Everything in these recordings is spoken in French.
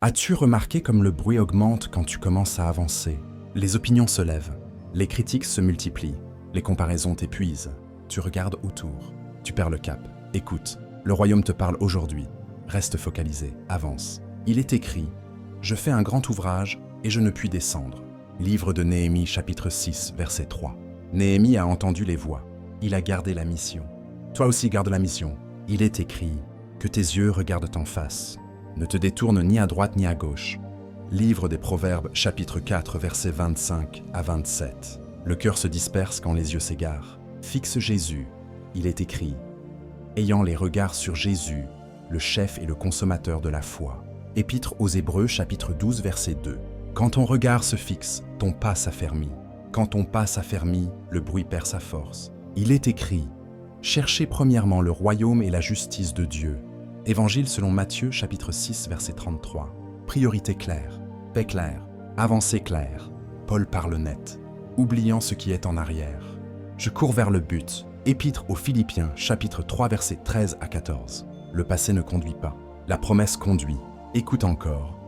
As-tu remarqué comme le bruit augmente quand tu commences à avancer? Les opinions se lèvent, les critiques se multiplient, les comparaisons t'épuisent. Tu regardes autour, tu perds le cap. Écoute, le royaume te parle aujourd'hui. Reste focalisé, avance. Il est écrit « Je fais un grand ouvrage et je ne puis descendre ». Livre de Néhémie chapitre 6, verset 3. Néhémie a entendu les voix. Il a gardé la mission. Toi aussi garde la mission. Il est écrit « Que tes yeux regardent en face ». Ne te détourne ni à droite ni à gauche. Livre des Proverbes, chapitre 4, versets 25 à 27. Le cœur se disperse quand les yeux s'égarent. Fixe Jésus. Il est écrit « Ayant les regards sur Jésus, le chef et le consommateur de la foi ». Épître aux Hébreux, chapitre 12, verset 2. Quand ton regard se fixe, ton pas s'affermit. Quand ton pas s'affermit, le bruit perd sa force. Il est écrit « Cherchez premièrement le royaume et la justice de Dieu ». Évangile selon Matthieu, chapitre 6, verset 33. Priorité claire, paix claire, avancée claire. Paul parle net, oubliant ce qui est en arrière. Je cours vers le but. Épître aux Philippiens, chapitre 3, verset 13 à 14. Le passé ne conduit pas, la promesse conduit. Écoute encore.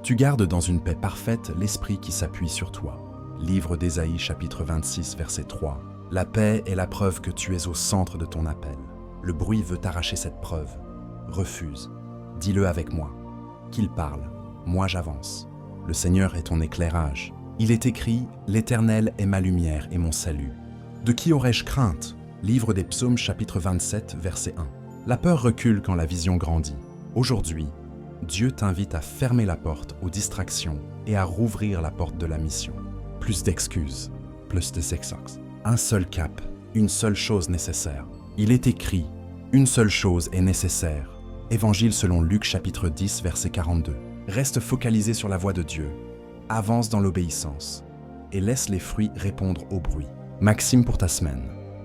Tu gardes dans une paix parfaite l'esprit qui s'appuie sur toi. Livre d'Ésaïe, chapitre 26, verset 3. La paix est la preuve que tu es au centre de ton appel. Le bruit veut arracher cette preuve. Refuse. Dis-le avec moi. Qu'il parle. Moi j'avance. Le Seigneur est ton éclairage. Il est écrit « L'Éternel est ma lumière et mon salut ». De qui aurais-je crainte? Livre des Psaumes, chapitre 27, verset 1. La peur recule quand la vision grandit. Aujourd'hui, Dieu t'invite à fermer la porte aux distractions et à rouvrir la porte de la mission. Plus d'excuses, plus de sexox. Un seul cap, une seule chose nécessaire. Il est écrit « Une seule chose est nécessaire ». Évangile selon Luc chapitre 10, verset 42. Reste focalisé sur la voie de Dieu. Avance dans l'obéissance et laisse les fruits répondre au bruit. Maxime pour ta semaine.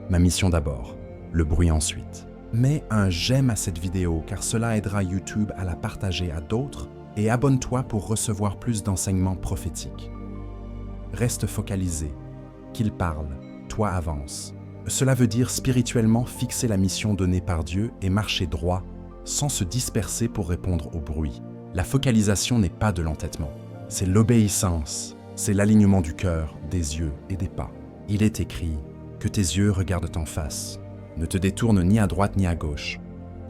Ma mission d'abord, le bruit ensuite. Mets un j'aime à cette vidéo car cela aidera YouTube à la partager à d'autres et abonne-toi pour recevoir plus d'enseignements prophétiques. Reste focalisé. Qu'il parle, toi avance. Cela veut dire spirituellement fixer la mission donnée par Dieu et marcher droit sans se disperser pour répondre au bruit. La focalisation n'est pas de l'entêtement, c'est l'obéissance, c'est l'alignement du cœur, des yeux et des pas. Il est écrit « Que tes yeux regardent en face, ne te détourne ni à droite ni à gauche ».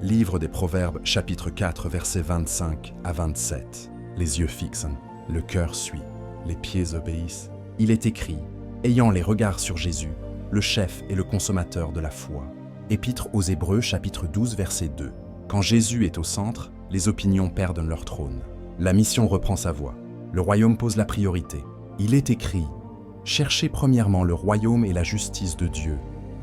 Livre des Proverbes, chapitre 4, versets 25 à 27. Les yeux fixent, le cœur suit, les pieds obéissent. Il est écrit « Ayant les regards sur Jésus, le chef et le consommateur de la foi ». Épître aux Hébreux, chapitre 12, verset 2. Quand Jésus est au centre, les opinions perdent leur trône. La mission reprend sa voie. Le royaume pose la priorité. Il est écrit « Cherchez premièrement le royaume et la justice de Dieu ».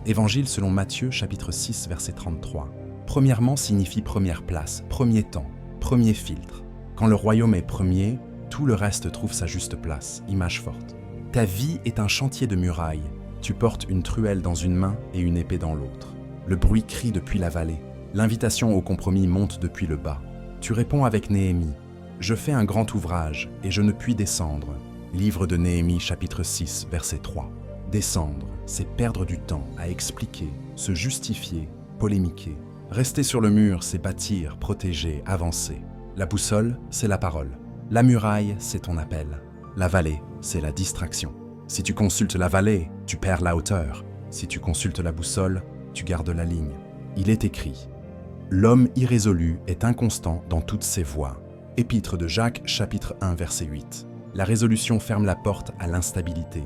Évangile selon Matthieu, chapitre 6, verset 33. Premièrement signifie première place, premier temps, premier filtre. Quand le royaume est premier, tout le reste trouve sa juste place, image forte. Ta vie est un chantier de murailles. Tu portes une truelle dans une main et une épée dans l'autre. Le bruit crie depuis la vallée. L'invitation au compromis monte depuis le bas. Tu réponds avec Néhémie. Je fais un grand ouvrage et je ne puis descendre. Livre de Néhémie, chapitre 6, verset 3. Descendre, c'est perdre du temps à expliquer, se justifier, polémiquer. Rester sur le mur, c'est bâtir, protéger, avancer. La boussole, c'est la parole. La muraille, c'est ton appel. La vallée, c'est la distraction. Si tu consultes la vallée, tu perds la hauteur. Si tu consultes la boussole, tu gardes la ligne. Il est écrit « L'homme irrésolu est inconstant dans toutes ses voies ». Épître de Jacques, chapitre 1, verset 8. La résolution ferme la porte à l'instabilité.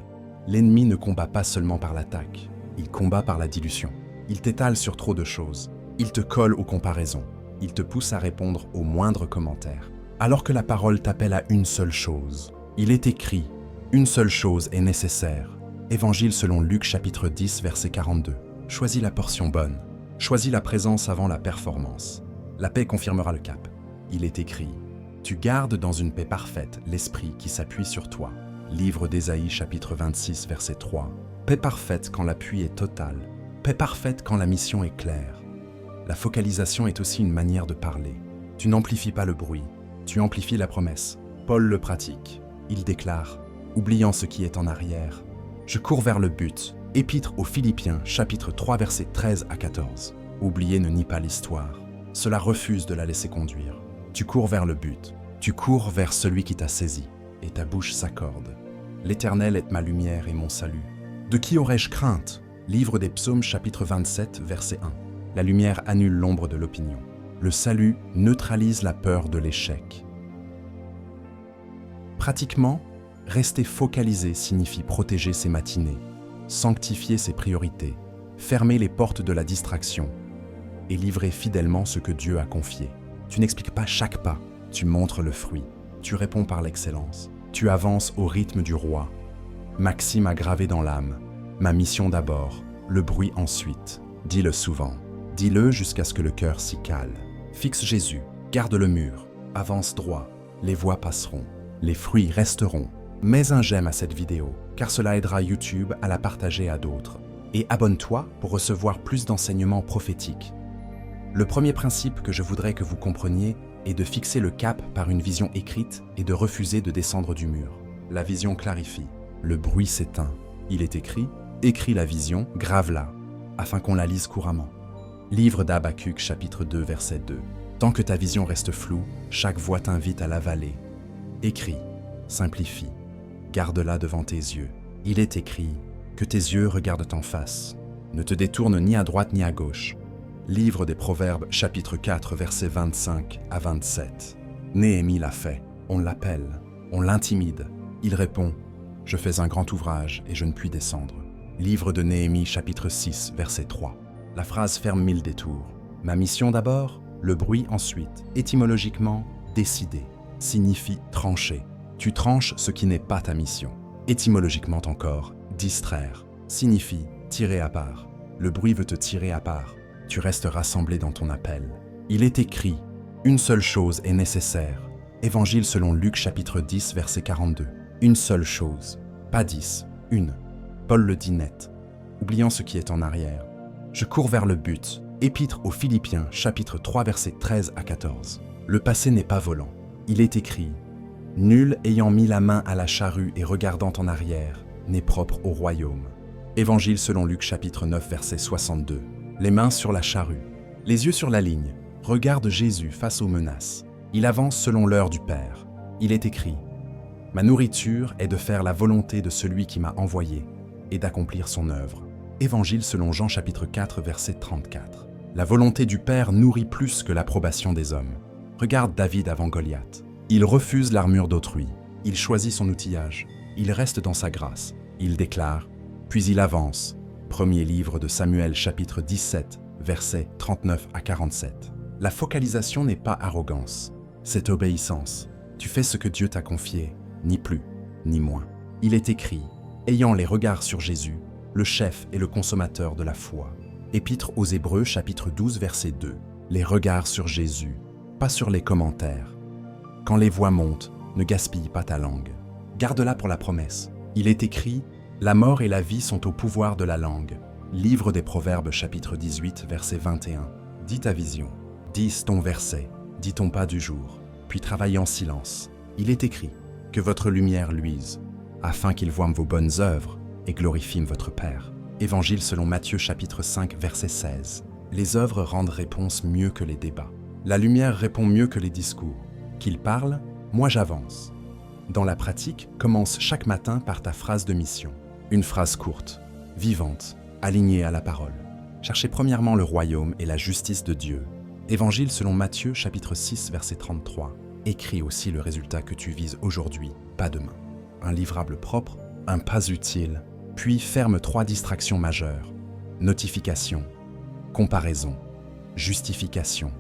L'ennemi ne combat pas seulement par l'attaque, il combat par la dilution. Il t'étale sur trop de choses. Il te colle aux comparaisons. Il te pousse à répondre aux moindres commentaires. Alors que la parole t'appelle à une seule chose. Il est écrit « Une seule chose est nécessaire ». Évangile selon Luc, chapitre 10, verset 42. Choisis la portion bonne. Choisis la présence avant la performance. La paix confirmera le cap. Il est écrit « Tu gardes dans une paix parfaite l'esprit qui s'appuie sur toi ». Livre d'Ésaïe, chapitre 26, verset 3. Paix parfaite quand l'appui est total. Paix parfaite quand la mission est claire. La focalisation est aussi une manière de parler. Tu n'amplifies pas le bruit, tu amplifies la promesse. Paul le pratique. Il déclare « Oubliant ce qui est en arrière, je cours vers le but ». Épître aux Philippiens, chapitre 3, versets 13 à 14. Oublier ne nie pas l'histoire. Cela refuse de la laisser conduire. Tu cours vers le but. Tu cours vers celui qui t'a saisi, et ta bouche s'accorde. L'Éternel est ma lumière et mon salut. De qui aurais-je crainte? Livre des Psaumes, chapitre 27, verset 1. La lumière annule l'ombre de l'opinion. Le salut neutralise la peur de l'échec. Pratiquement, rester focalisé signifie protéger ses matinées, sanctifier ses priorités, fermer les portes de la distraction et livrer fidèlement ce que Dieu a confié. Tu n'expliques pas chaque pas, tu montres le fruit, tu réponds par l'excellence, tu avances au rythme du roi. Maxime a gravé dans l'âme, ma mission d'abord, le bruit ensuite. Dis-le souvent, dis-le jusqu'à ce que le cœur s'y cale. Fixe Jésus, garde le mur, avance droit, les voix passeront, les fruits resteront. Mets un j'aime à cette vidéo, car cela aidera YouTube à la partager à d'autres. Et abonne-toi pour recevoir plus d'enseignements prophétiques. Le premier principe que je voudrais que vous compreniez est de fixer le cap par une vision écrite et de refuser de descendre du mur. La vision clarifie, le bruit s'éteint. Il est écrit, écris la vision, grave-la, afin qu'on la lise couramment. Livre d'Habacuc, chapitre 2, verset 2. Tant que ta vision reste floue, chaque voix t'invite à l'avaler. Écris, simplifie, garde-la devant tes yeux. Il est écrit, que tes yeux regardent en face. Ne te détourne ni à droite ni à gauche. Livre des Proverbes, chapitre 4, versets 25 à 27. Néhémie l'a fait. On l'appelle, on l'intimide. Il répond, « Je fais un grand ouvrage et je ne puis descendre. » Livre de Néhémie, chapitre 6, verset 3. La phrase ferme 1000 détours. Ma mission d'abord, le bruit ensuite. Étymologiquement, décider, signifie trancher. Tu tranches ce qui n'est pas ta mission. Étymologiquement encore, distraire, signifie tirer à part. Le bruit veut te tirer à part. Tu restes rassemblé dans ton appel. Il est écrit, une seule chose est nécessaire. Évangile selon Luc chapitre 10, verset 42. Une seule chose, pas 10, une. Paul le dit net, oubliant ce qui est en arrière. Je cours vers le but. Épître aux Philippiens chapitre 3, verset 13 à 14. Le passé n'est pas volant. Il est écrit, nul ayant mis la main à la charrue et regardant en arrière n'est propre au royaume. Évangile selon Luc chapitre 9, verset 62. Les mains sur la charrue, les yeux sur la ligne. Regarde Jésus face aux menaces. Il avance selon l'heure du Père. Il est écrit, ma nourriture est de faire la volonté de celui qui m'a envoyé et d'accomplir son œuvre. Évangile selon Jean chapitre 4, verset 34. La volonté du Père nourrit plus que l'approbation des hommes. Regarde David avant Goliath. Il refuse l'armure d'autrui. Il choisit son outillage. Il reste dans sa grâce. Il déclare, puis il avance. Premier livre de Samuel chapitre 17, versets 39 à 47. La focalisation n'est pas arrogance, c'est obéissance. Tu fais ce que Dieu t'a confié, ni plus, ni moins. Il est écrit, ayant les regards sur Jésus, le chef et le consommateur de la foi. Épître aux Hébreux chapitre 12, verset 2. Les regards sur Jésus, pas sur les commentaires. Quand les voix montent, ne gaspille pas ta langue. Garde-la pour la promesse. Il est écrit, la mort et la vie sont au pouvoir de la langue. Livre des Proverbes, chapitre 18, verset 21. Dis ta vision, dis ton verset, dis ton pas du jour, puis travaille en silence. Il est écrit, que votre lumière luise, afin qu'il voie vos bonnes œuvres et glorifie votre Père. Évangile selon Matthieu, chapitre 5, verset 16. Les œuvres rendent réponse mieux que les débats. La lumière répond mieux que les discours. Qu'il parle, moi j'avance. Dans la pratique, commence chaque matin par ta phrase de mission. Une phrase courte, vivante, alignée à la parole. Cherchez premièrement le royaume et la justice de Dieu. Évangile selon Matthieu, chapitre 6, verset 33. Écris aussi le résultat que tu vises aujourd'hui, pas demain. Un livrable propre, un pas utile, puis ferme 3 distractions majeures. Notification, comparaison, justification.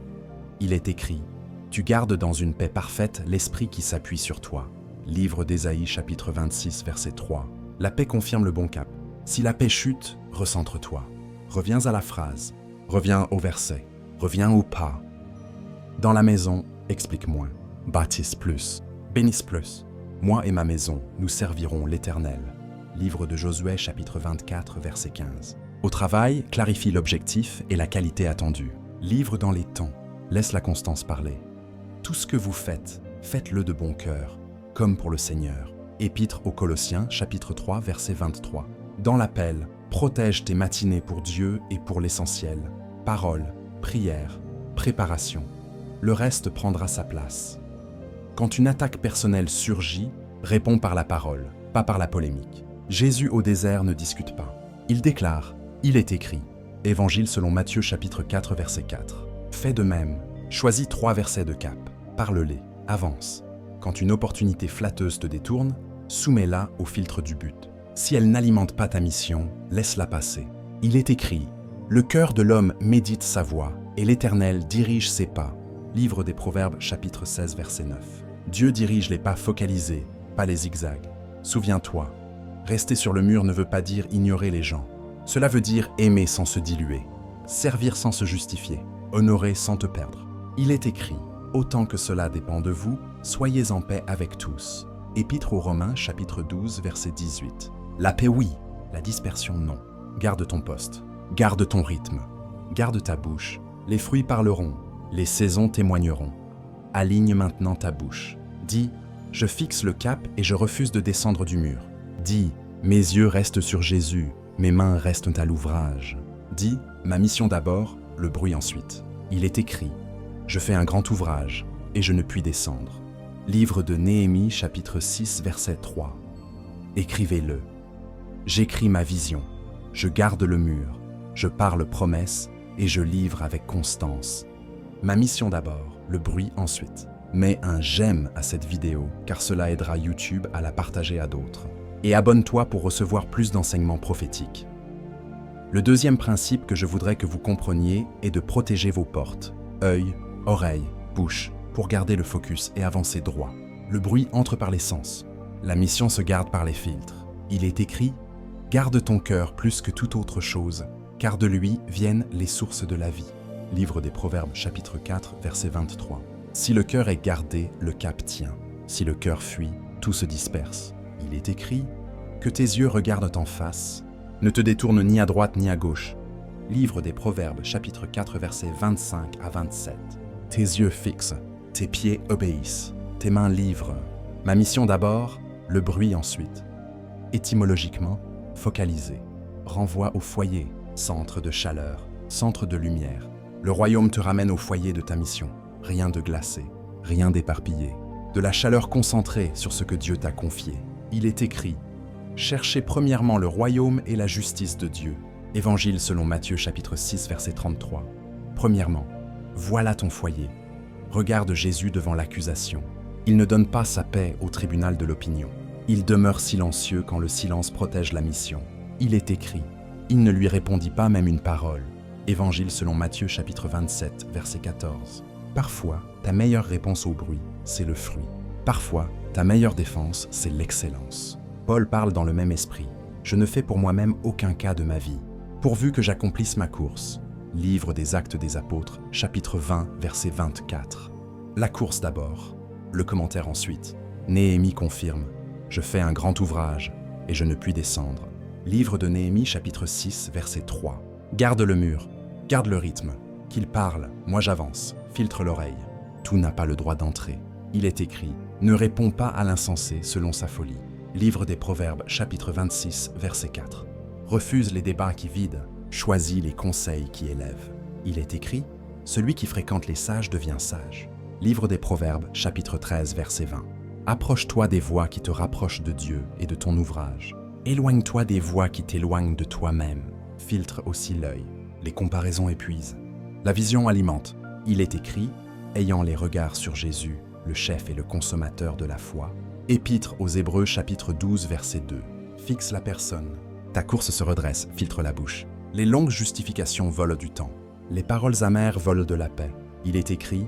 Il est écrit, tu gardes dans une paix parfaite l'esprit qui s'appuie sur toi. Livre d'Ésaïe, chapitre 26, verset 3. La paix confirme le bon cap. Si la paix chute, recentre-toi. Reviens à la phrase. Reviens au verset. Reviens au pas. Dans la maison, explique moins. Bâtisse plus. Bénisse plus. Moi et ma maison, nous servirons l'Éternel. Livre de Josué, chapitre 24, verset 15. Au travail, clarifie l'objectif et la qualité attendue. Livre dans les temps. Laisse la constance parler. Tout ce que vous faites, faites-le de bon cœur, comme pour le Seigneur. Épître aux Colossiens, chapitre 3, verset 23. Dans l'appel, protège tes matinées pour Dieu et pour l'essentiel. Parole, prière, préparation. Le reste prendra sa place. Quand une attaque personnelle surgit, réponds par la parole, pas par la polémique. Jésus au désert ne discute pas. Il déclare, il est écrit. Évangile selon Matthieu chapitre 4 verset 4. Fais de même, choisis 3 versets de cap, parle-les, avance. Quand une opportunité flatteuse te détourne, soumets-la au filtre du but. Si elle n'alimente pas ta mission, laisse-la passer. Il est écrit, le cœur de l'homme médite sa voie, et l'Éternel dirige ses pas. Livre des Proverbes chapitre 16 verset 9. Dieu dirige les pas focalisés, pas les zigzags. Souviens-toi, rester sur le mur ne veut pas dire ignorer les gens. Cela veut dire aimer sans se diluer, servir sans se justifier, honorer sans te perdre. Il est écrit, autant que cela dépend de vous, soyez en paix avec tous. Épître aux Romains chapitre 12 verset 18. La paix oui, la dispersion non. Garde ton poste, garde ton rythme, garde ta bouche. Les fruits parleront, les saisons témoigneront. Aligne maintenant ta bouche. Dis, je fixe le cap et je refuse de descendre du mur. Dis, mes yeux restent sur Jésus, mes mains restent à l'ouvrage. Dis, ma mission d'abord, le bruit ensuite. Il est écrit, je fais un grand ouvrage et je ne puis descendre. Livre de Néhémie chapitre 6 verset 3. Écrivez-le. J'écris ma vision, je garde le mur, je parle promesse et je livre avec constance. Ma mission d'abord, le bruit ensuite. Mets un j'aime à cette vidéo car cela aidera YouTube à la partager à d'autres. Et abonne-toi pour recevoir plus d'enseignements prophétiques. Le deuxième principe que je voudrais que vous compreniez est de protéger vos portes, œil, oreille, bouche, pour garder le focus et avancer droit. Le bruit entre par les sens. La mission se garde par les filtres. Il est écrit « Garde ton cœur plus que toute autre chose, car de lui viennent les sources de la vie. » Livre des Proverbes chapitre 4 verset 23. Si le cœur est gardé, le cap tient. Si le cœur fuit, tout se disperse. Il est écrit « Que tes yeux regardent en face, ne te détournent ni à droite ni à gauche. » Livre des Proverbes chapitre 4 versets 25 à 27. Tes yeux fixes, tes pieds obéissent, tes mains livrent. Ma mission d'abord, le bruit ensuite. Étymologiquement, focaliser. Renvoie au foyer, centre de chaleur, centre de lumière. Le royaume te ramène au foyer de ta mission. Rien de glacé, rien d'éparpillé. De la chaleur concentrée sur ce que Dieu t'a confié. Il est écrit « Cherchez premièrement le royaume et la justice de Dieu. » Évangile selon Matthieu chapitre 6 verset 33. Premièrement, voilà ton foyer. Regarde Jésus devant l'accusation. Il ne donne pas sa paix au tribunal de l'opinion. Il demeure silencieux quand le silence protège la mission. Il est écrit « Il ne lui répondit pas même une parole. » Évangile selon Matthieu chapitre 27 verset 14. Parfois, ta meilleure réponse au bruit, c'est le fruit. Parfois, ta meilleure défense, c'est l'excellence. Paul parle dans le même esprit. Je ne fais pour moi-même aucun cas de ma vie, pourvu que j'accomplisse ma course. Livre des Actes des Apôtres, chapitre 20, verset 24. La course d'abord, le commentaire ensuite. Néhémie confirme. Je fais un grand ouvrage et je ne puis descendre. Livre de Néhémie, chapitre 6, verset 3. Garde le mur, garde le rythme. Qu'il parle, moi j'avance. Filtre l'oreille. Tout n'a pas le droit d'entrer. Il est écrit « Ne réponds pas à l'insensé selon sa folie ». Livre des Proverbes, chapitre 26, verset 4. Refuse les débats qui vident, choisis les conseils qui élèvent. Il est écrit « Celui qui fréquente les sages devient sage ». Livre des Proverbes, chapitre 13, verset 20. Approche-toi des voies qui te rapprochent de Dieu et de ton ouvrage. Éloigne-toi des voies qui t'éloignent de toi-même. Filtre aussi l'œil. Les comparaisons épuisent. La vision alimente. Il est écrit, ayant les regards sur Jésus, le chef et le consommateur de la foi. Épître aux Hébreux chapitre 12 verset 2. Fixe la personne. Ta course se redresse, filtre la bouche. Les longues justifications volent du temps. Les paroles amères volent de la paix. Il est écrit,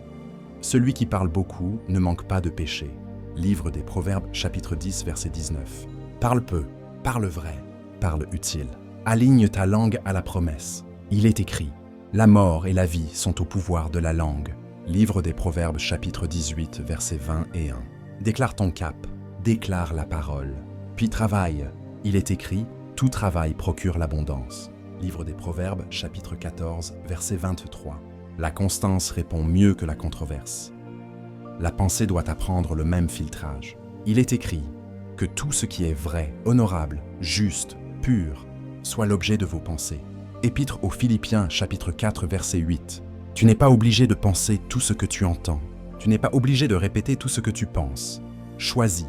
celui qui parle beaucoup ne manque pas de péché. Livre des Proverbes chapitre 10 verset 19. Parle peu, parle vrai, parle utile. Aligne ta langue à la promesse. Il est écrit, la mort et la vie sont au pouvoir de la langue. Livre des Proverbes chapitre 18 versets 20 et 1. Déclare ton cap, déclare la parole. Puis travaille. Il est écrit, tout travail procure l'abondance. Livre des Proverbes chapitre 14 verset 23. La constance répond mieux que la controverse. La pensée doit apprendre le même filtrage. Il est écrit, que tout ce qui est vrai, honorable, juste, pur, soit l'objet de vos pensées. Épître aux Philippiens, chapitre 4, verset 8. Tu n'es pas obligé de penser tout ce que tu entends. Tu n'es pas obligé de répéter tout ce que tu penses. Choisis,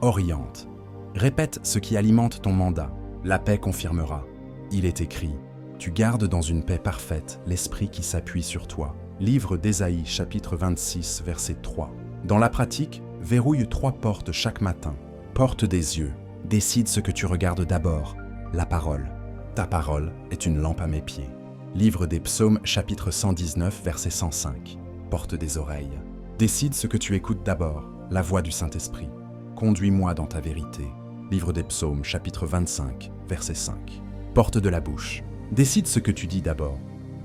oriente. Répète ce qui alimente ton mandat. La paix confirmera. Il est écrit, tu gardes dans une paix parfaite l'esprit qui s'appuie sur toi. Livre d'Ésaïe, chapitre 26, verset 3. Dans la pratique, verrouille 3 portes chaque matin. Porte des yeux. Décide ce que tu regardes d'abord. La parole. Ta parole est une lampe à mes pieds. Livre des Psaumes, chapitre 119, verset 105. Porte des oreilles. Décide ce que tu écoutes d'abord. La voix du Saint-Esprit. Conduis-moi dans ta vérité. Livre des Psaumes, chapitre 25, verset 5. Porte de la bouche. Décide ce que tu dis d'abord.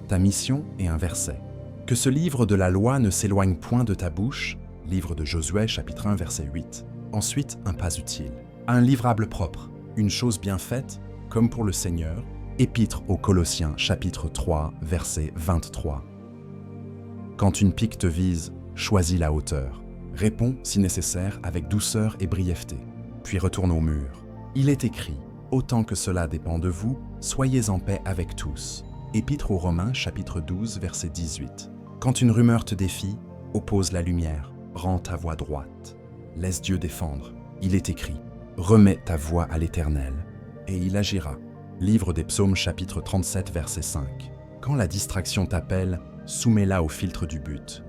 Ta mission est un verset. Que ce livre de la loi ne s'éloigne point de ta bouche. Livre de Josué, chapitre 1, verset 8. Ensuite, un pas utile. Un livrable propre. Une chose bien faite, comme pour le Seigneur. Épître aux Colossiens, chapitre 3, verset 23. Quand une pique te vise, choisis la hauteur. Réponds, si nécessaire, avec douceur et brièveté. Puis retourne au mur. Il est écrit, autant que cela dépend de vous, soyez en paix avec tous. Épître aux Romains, chapitre 12, verset 18. Quand une rumeur te défie, oppose la lumière, rends ta voix droite. Laisse Dieu défendre. Il est écrit, remets ta voix à l'Éternel, et il agira. Livre des Psaumes, chapitre 37, verset 5. Quand la distraction t'appelle, soumets-la au filtre du but.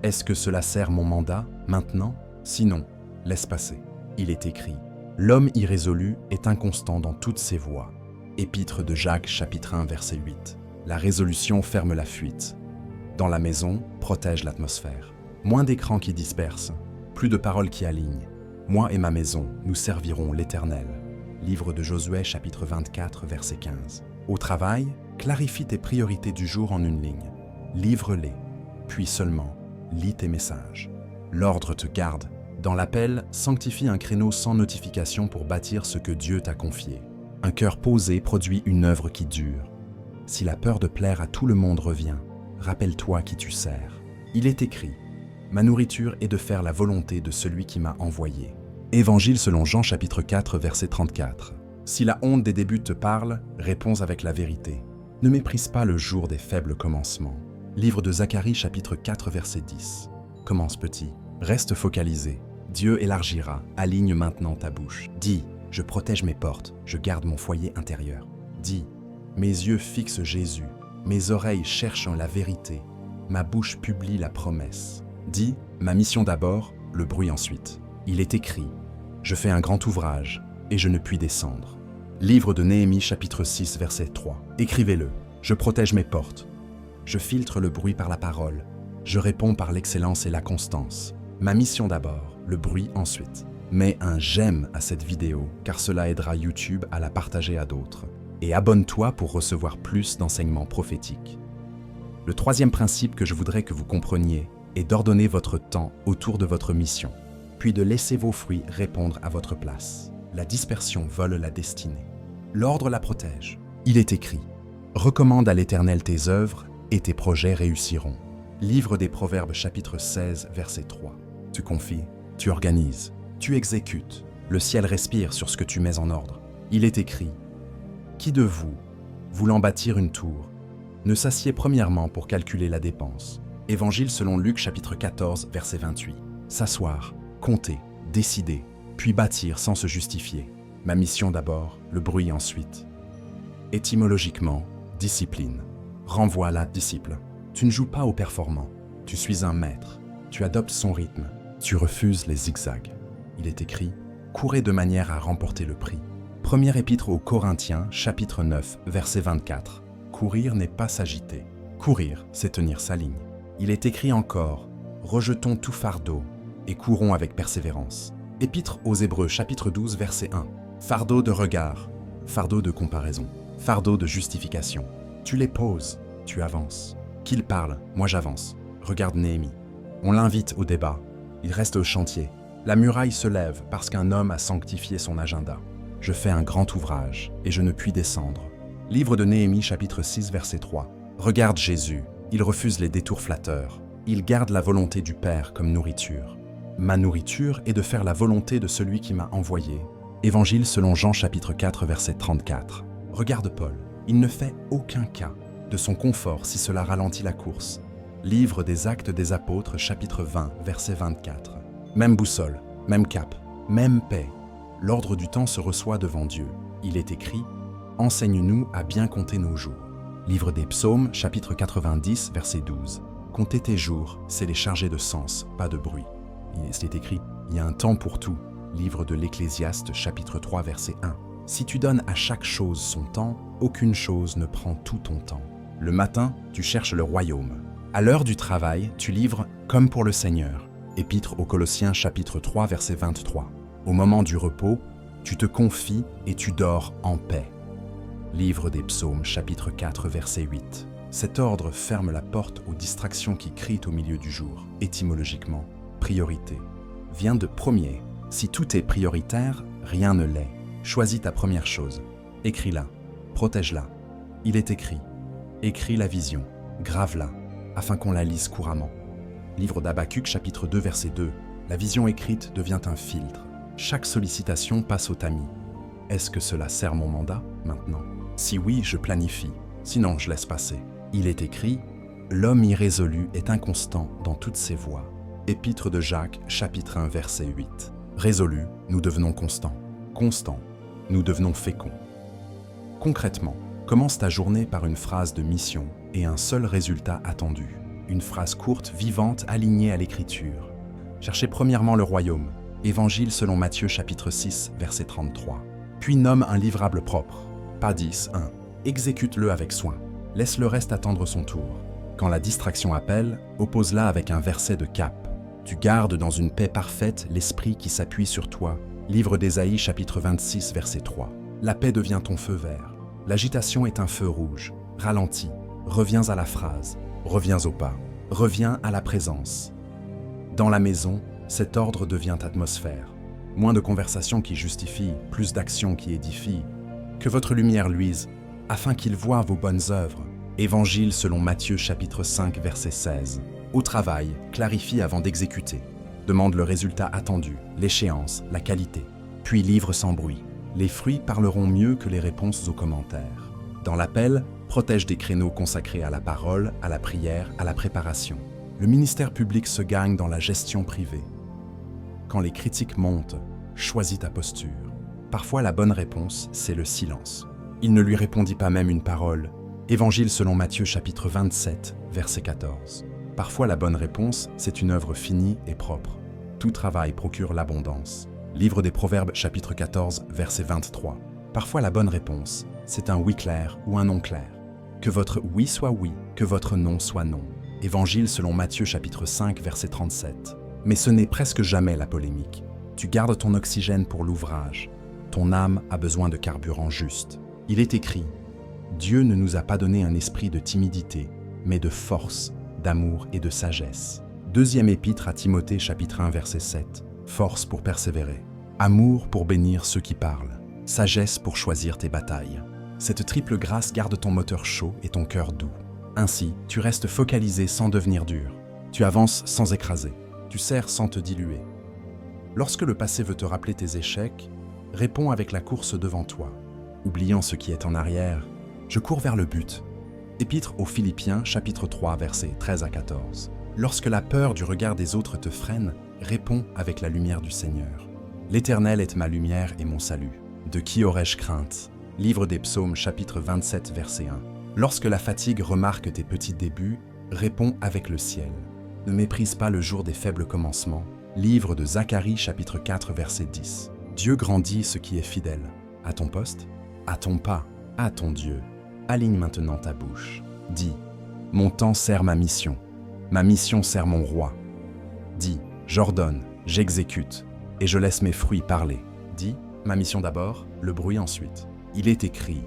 Est-ce que cela sert mon mandat, maintenant? Sinon, laisse passer. Il est écrit, l'homme irrésolu est inconstant dans toutes ses voies. Épître de Jacques, chapitre 1, verset 8. La résolution ferme la fuite. Dans la maison, protège l'atmosphère. Moins d'écrans qui dispersent, plus de paroles qui alignent. Moi et ma maison, nous servirons l'Éternel. Livre de Josué, chapitre 24, verset 15. Au travail, clarifie tes priorités du jour en une ligne. Livre-les, puis seulement, lis tes messages. L'ordre te garde. Dans l'appel, sanctifie un créneau sans notification pour bâtir ce que Dieu t'a confié. Un cœur posé produit une œuvre qui dure. Si la peur de plaire à tout le monde revient, rappelle-toi qui tu sers. Il est écrit, ma nourriture est de faire la volonté de celui qui m'a envoyé. Évangile selon Jean chapitre 4, verset 34. Si la honte des débuts te parle, réponds avec la vérité. Ne méprise pas le jour des faibles commencements. Livre de Zacharie chapitre 4, verset 10. Commence petit, reste focalisé. Dieu élargira, aligne maintenant ta bouche. Dis, je protège mes portes, je garde mon foyer intérieur. Dis, mes yeux fixent Jésus, mes oreilles cherchent la vérité, ma bouche publie la promesse. Dis, ma mission d'abord, le bruit ensuite. Il est écrit, je fais un grand ouvrage, et je ne puis descendre. Livre de Néhémie chapitre 6, verset 3. Écrivez-le, je protège mes portes. Je filtre le bruit par la parole, je réponds par l'excellence et la constance. Ma mission d'abord, le bruit ensuite. Mets un j'aime à cette vidéo, car cela aidera YouTube à la partager à d'autres. Et abonne-toi pour recevoir plus d'enseignements prophétiques. Le troisième principe que je voudrais que vous compreniez est d'ordonner votre temps autour de votre mission, puis de laisser vos fruits répondre à votre place. La dispersion vole la destinée. L'ordre la protège. Il est écrit, recommande à l'Éternel tes œuvres et tes projets réussiront. Livre des Proverbes chapitre 16, verset 3. Tu confies, tu organises, tu exécutes. Le ciel respire sur ce que tu mets en ordre. Il est écrit, qui de vous, voulant bâtir une tour, ne s'assied premièrement pour calculer la dépense? Évangile selon Luc chapitre 14, verset 28. S'asseoir, compter, décider, puis bâtir sans se justifier. Ma mission d'abord, le bruit ensuite. Étymologiquement, discipline. Renvoie la disciple. Tu ne joues pas au performant. Tu suis un maître. Tu adoptes son rythme. Tu refuses les zigzags. Il est écrit, courez de manière à remporter le prix. Première épître aux Corinthiens, chapitre 9, verset 24. Courir n'est pas s'agiter. Courir, c'est tenir sa ligne. Il est écrit encore, rejetons tout fardeau et courons avec persévérance. Épître aux Hébreux, chapitre 12, verset 1. Fardeau de regard, fardeau de comparaison, fardeau de justification. Tu les poses, tu avances. Qu'il parle, moi j'avance. Regarde Néhémie. On l'invite au débat. Il reste au chantier. La muraille se lève parce qu'un homme a sanctifié son agenda. Je fais un grand ouvrage et je ne puis descendre. Livre de Néhémie, chapitre 6, verset 3. Regarde Jésus, il refuse les détours flatteurs. Il garde la volonté du Père comme nourriture. Ma nourriture est de faire la volonté de celui qui m'a envoyé. Évangile selon Jean, chapitre 4, verset 34. Regarde Paul, il ne fait aucun cas de son confort si cela ralentit la course. Livre des Actes des Apôtres, chapitre 20, verset 24. Même boussole, même cap, même paix. L'ordre du temps se reçoit devant Dieu. Il est écrit « Enseigne-nous à bien compter nos jours ». Livre des Psaumes, chapitre 90, verset 12. « Compter tes jours, c'est les charger de sens, pas de bruit ». C'est écrit « Il y a un temps pour tout ». Livre de l'Ecclésiaste, chapitre 3, verset 1. Si tu donnes à chaque chose son temps, aucune chose ne prend tout ton temps. Le matin, tu cherches le royaume. À l'heure du travail, tu livres comme pour le Seigneur. Épître aux Colossiens, chapitre 3, verset 23. Au moment du repos, tu te confies et tu dors en paix. Livre des Psaumes, chapitre 4, verset 8. Cet ordre ferme la porte aux distractions qui crient au milieu du jour. Étymologiquement, priorité vient de premier. Si tout est prioritaire, rien ne l'est. Choisis ta première chose. Écris-la. Protège-la. Il est écrit. Écris la vision. Grave-la, afin qu'on la lise couramment. Livre d'Habacuc, chapitre 2, verset 2. La vision écrite devient un filtre. Chaque sollicitation passe au tamis. Est-ce que cela sert mon mandat, maintenant? Si oui, je planifie. Sinon, je laisse passer. Il est écrit « L'homme irrésolu est inconstant dans toutes ses voies ». Épître de Jacques, chapitre 1, verset 8. Résolu, nous devenons constants. Constants, nous devenons féconds. Concrètement, commence ta journée par une phrase de mission et un seul résultat attendu. Une phrase courte, vivante, alignée à l'écriture. Cherchez premièrement le royaume. Évangile selon Matthieu chapitre 6, verset 33. Puis nomme un livrable propre. Pas 10, 1. Exécute-le avec soin. Laisse le reste attendre son tour. Quand la distraction appelle, oppose-la avec un verset de cap. Tu gardes dans une paix parfaite l'esprit qui s'appuie sur toi. Livre d'Ésaïe chapitre 26, verset 3. La paix devient ton feu vert. L'agitation est un feu rouge. Ralentis. Reviens à la phrase. Reviens au pas. Reviens à la présence. Dans la maison, cet ordre devient atmosphère. Moins de conversations qui justifient, plus d'actions qui édifient. Que votre lumière luise, afin qu'ils voient vos bonnes œuvres. Évangile selon Matthieu chapitre 5, verset 16. Au travail, clarifie avant d'exécuter. Demande le résultat attendu, l'échéance, la qualité. Puis livre sans bruit. Les fruits parleront mieux que les réponses aux commentaires. Dans l'appel, protège des créneaux consacrés à la parole, à la prière, à la préparation. Le ministère public se gagne dans la gestion privée. Quand les critiques montent, choisis ta posture. Parfois, la bonne réponse, c'est le silence. Il ne lui répondit pas même une parole. Évangile selon Matthieu chapitre 27, verset 14. Parfois, la bonne réponse, c'est une œuvre finie et propre. Tout travail procure l'abondance. Livre des Proverbes chapitre 14, verset 23. Parfois, la bonne réponse, c'est un oui clair ou un non clair. Que votre oui soit oui, que votre non soit non. Évangile selon Matthieu chapitre 5, verset 37. Mais ce n'est presque jamais la polémique. Tu gardes ton oxygène pour l'ouvrage. Ton âme a besoin de carburant juste. Il est écrit « Dieu ne nous a pas donné un esprit de timidité, mais de force, d'amour et de sagesse. » Deuxième épître à Timothée chapitre 1, verset 7. Force pour persévérer. Amour pour bénir ceux qui parlent. Sagesse pour choisir tes batailles. Cette triple grâce garde ton moteur chaud et ton cœur doux. Ainsi, tu restes focalisé sans devenir dur. Tu avances sans écraser. Tu sers sans te diluer. Lorsque le passé veut te rappeler tes échecs, réponds avec la course devant toi. Oubliant ce qui est en arrière, je cours vers le but. Épître aux Philippiens, chapitre 3, versets 13 à 14. Lorsque la peur du regard des autres te freine, réponds avec la lumière du Seigneur. L'Éternel est ma lumière et mon salut. De qui aurais-je crainte? Livre des Psaumes, chapitre 27, verset 1. Lorsque la fatigue remarque tes petits débuts, réponds avec le ciel. Ne méprise pas le jour des faibles commencements. Livre de Zacharie, chapitre 4, verset 10. Dieu grandit ce qui est fidèle. À ton poste, à ton pas, à ton Dieu. Aligne maintenant ta bouche. Dis, mon temps sert ma mission. Ma mission sert mon roi. Dis, j'ordonne, j'exécute, et je laisse mes fruits parler. Dis, ma mission d'abord, le bruit ensuite. Il est écrit,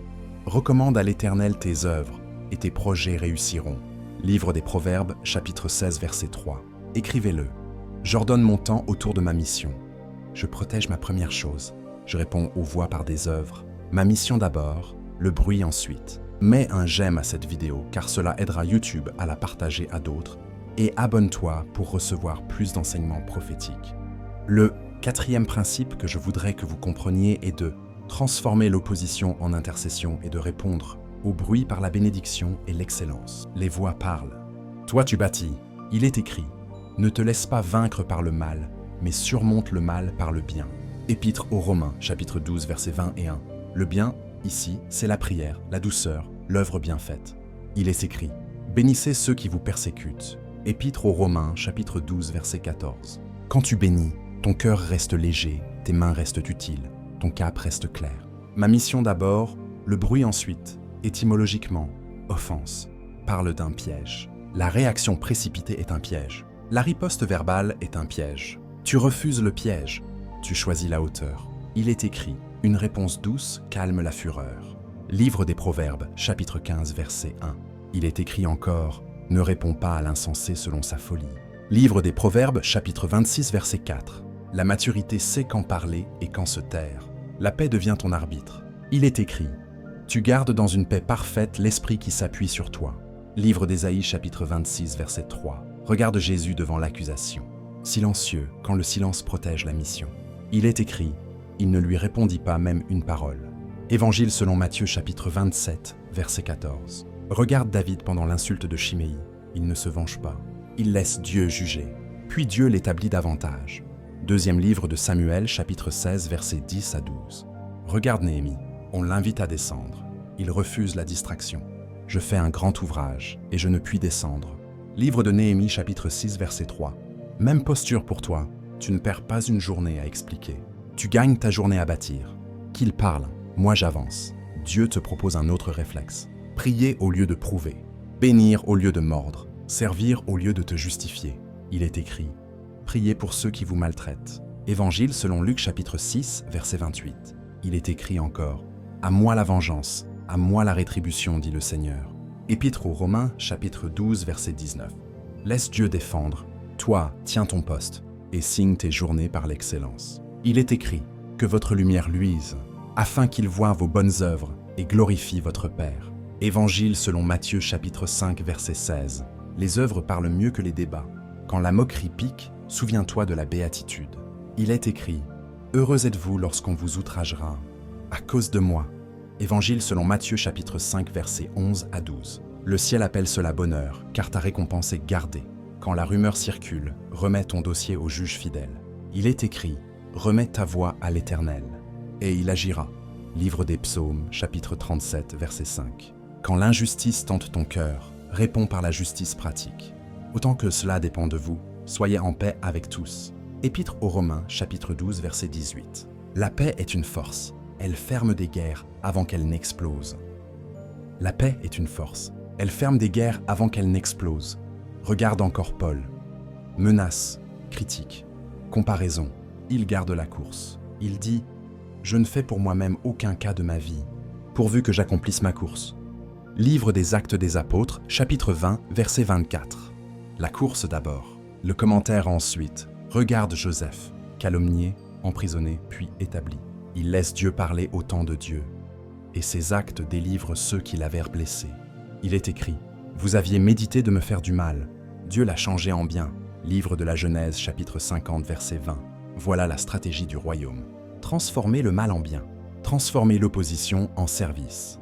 recommande à l'Éternel tes œuvres, et tes projets réussiront. Livre des Proverbes, chapitre 16, verset 3. Écrivez-le. J'ordonne mon temps autour de ma mission. Je protège ma première chose. Je réponds aux voix par des œuvres. Ma mission d'abord, le bruit ensuite. Mets un j'aime à cette vidéo car cela aidera YouTube à la partager à d'autres. Et abonne-toi pour recevoir plus d'enseignements prophétiques. Le quatrième principe que je voudrais que vous compreniez est de transformer l'opposition en intercession et de répondre au bruit par la bénédiction et l'excellence. Les voix parlent. Toi tu bâtis. Il est écrit, ne te laisse pas vaincre par le mal, mais surmonte le mal par le bien. Épître aux Romains, chapitre 12, versets 20 et 1. Le bien, ici, c'est la prière, la douceur, l'œuvre bien faite. Il est écrit, bénissez ceux qui vous persécutent. Épître aux Romains, chapitre 12, verset 14. Quand tu bénis, ton cœur reste léger, tes mains restent utiles, ton cap reste clair. Ma mission d'abord, le bruit ensuite, étymologiquement, offense, parle d'un piège. La réaction précipitée est un piège. La riposte verbale est un piège. Tu refuses le piège, tu choisis la hauteur. Il est écrit, une réponse douce calme la fureur. Livre des Proverbes, chapitre 15, verset 1. Il est écrit encore, ne réponds pas à l'insensé selon sa folie. Livre des Proverbes, chapitre 26, verset 4. La maturité sait quand parler et quand se taire. La paix devient ton arbitre. Il est écrit, tu gardes dans une paix parfaite l'esprit qui s'appuie sur toi. Livre d'Ésaïe, chapitre 26, verset 3. Regarde Jésus devant l'accusation. Silencieux, quand le silence protège la mission. Il est écrit, il ne lui répondit pas même une parole. Évangile selon Matthieu, chapitre 27, verset 14. Regarde David pendant l'insulte de Chiméi. Il ne se venge pas. Il laisse Dieu juger. Puis Dieu l'établit davantage. Deuxième livre de Samuel, chapitre 16, versets 10 à 12. Regarde Néhémie. On l'invite à descendre. Il refuse la distraction. Je fais un grand ouvrage, et je ne puis descendre. Livre de Néhémie, chapitre 6, verset 3. Même posture pour toi. Tu ne perds pas une journée à expliquer. Tu gagnes ta journée à bâtir. Qu'il parle, moi j'avance. Dieu te propose un autre réflexe. Prier au lieu de prouver. Bénir au lieu de mordre. Servir au lieu de te justifier. Il est écrit, priez pour ceux qui vous maltraitent. Évangile selon Luc chapitre 6, verset 28. Il est écrit encore, à moi la vengeance, à moi la rétribution, dit le Seigneur. Épître aux Romains chapitre 12, verset 19. Laisse Dieu défendre, toi, tiens ton poste, et signe tes journées par l'excellence. Il est écrit, que votre lumière luise, afin qu'il voie vos bonnes œuvres et glorifie votre Père. Évangile selon Matthieu chapitre 5, verset 16. Les œuvres parlent mieux que les débats. Quand la moquerie pique, souviens-toi de la béatitude. Il est écrit, heureux êtes-vous lorsqu'on vous outragera, à cause de moi. Évangile selon Matthieu chapitre 5, verset 11 à 12. Le ciel appelle cela bonheur, car ta récompense est gardée. Quand la rumeur circule, remets ton dossier au juge fidèle. Il est écrit, remets ta voix à l'Éternel, et il agira. Livre des Psaumes, chapitre 37, verset 5. Quand l'injustice tente ton cœur, réponds par la justice pratique. Autant que cela dépend de vous, soyez en paix avec tous. Épître aux Romains, chapitre 12, verset 18. La paix est une force, elle ferme des guerres avant qu'elles n'explosent. La paix est une force, elle ferme des guerres avant qu'elles n'explosent. Regarde encore Paul. Menace, critique, comparaison, il garde la course. Il dit, je ne fais pour moi-même aucun cas de ma vie, pourvu que j'accomplisse ma course. Livre des Actes des Apôtres, chapitre 20, verset 24. La course d'abord, le commentaire ensuite. Regarde Joseph, calomnié, emprisonné, puis établi. Il laisse Dieu parler au temps de Dieu, et ses actes délivrent ceux qui l'avaient blessé. Il est écrit, vous aviez médité de me faire du mal, Dieu l'a changé en bien. Livre de la Genèse, chapitre 50, verset 20. Voilà la stratégie du royaume. Transformer le mal en bien, transformer l'opposition en service.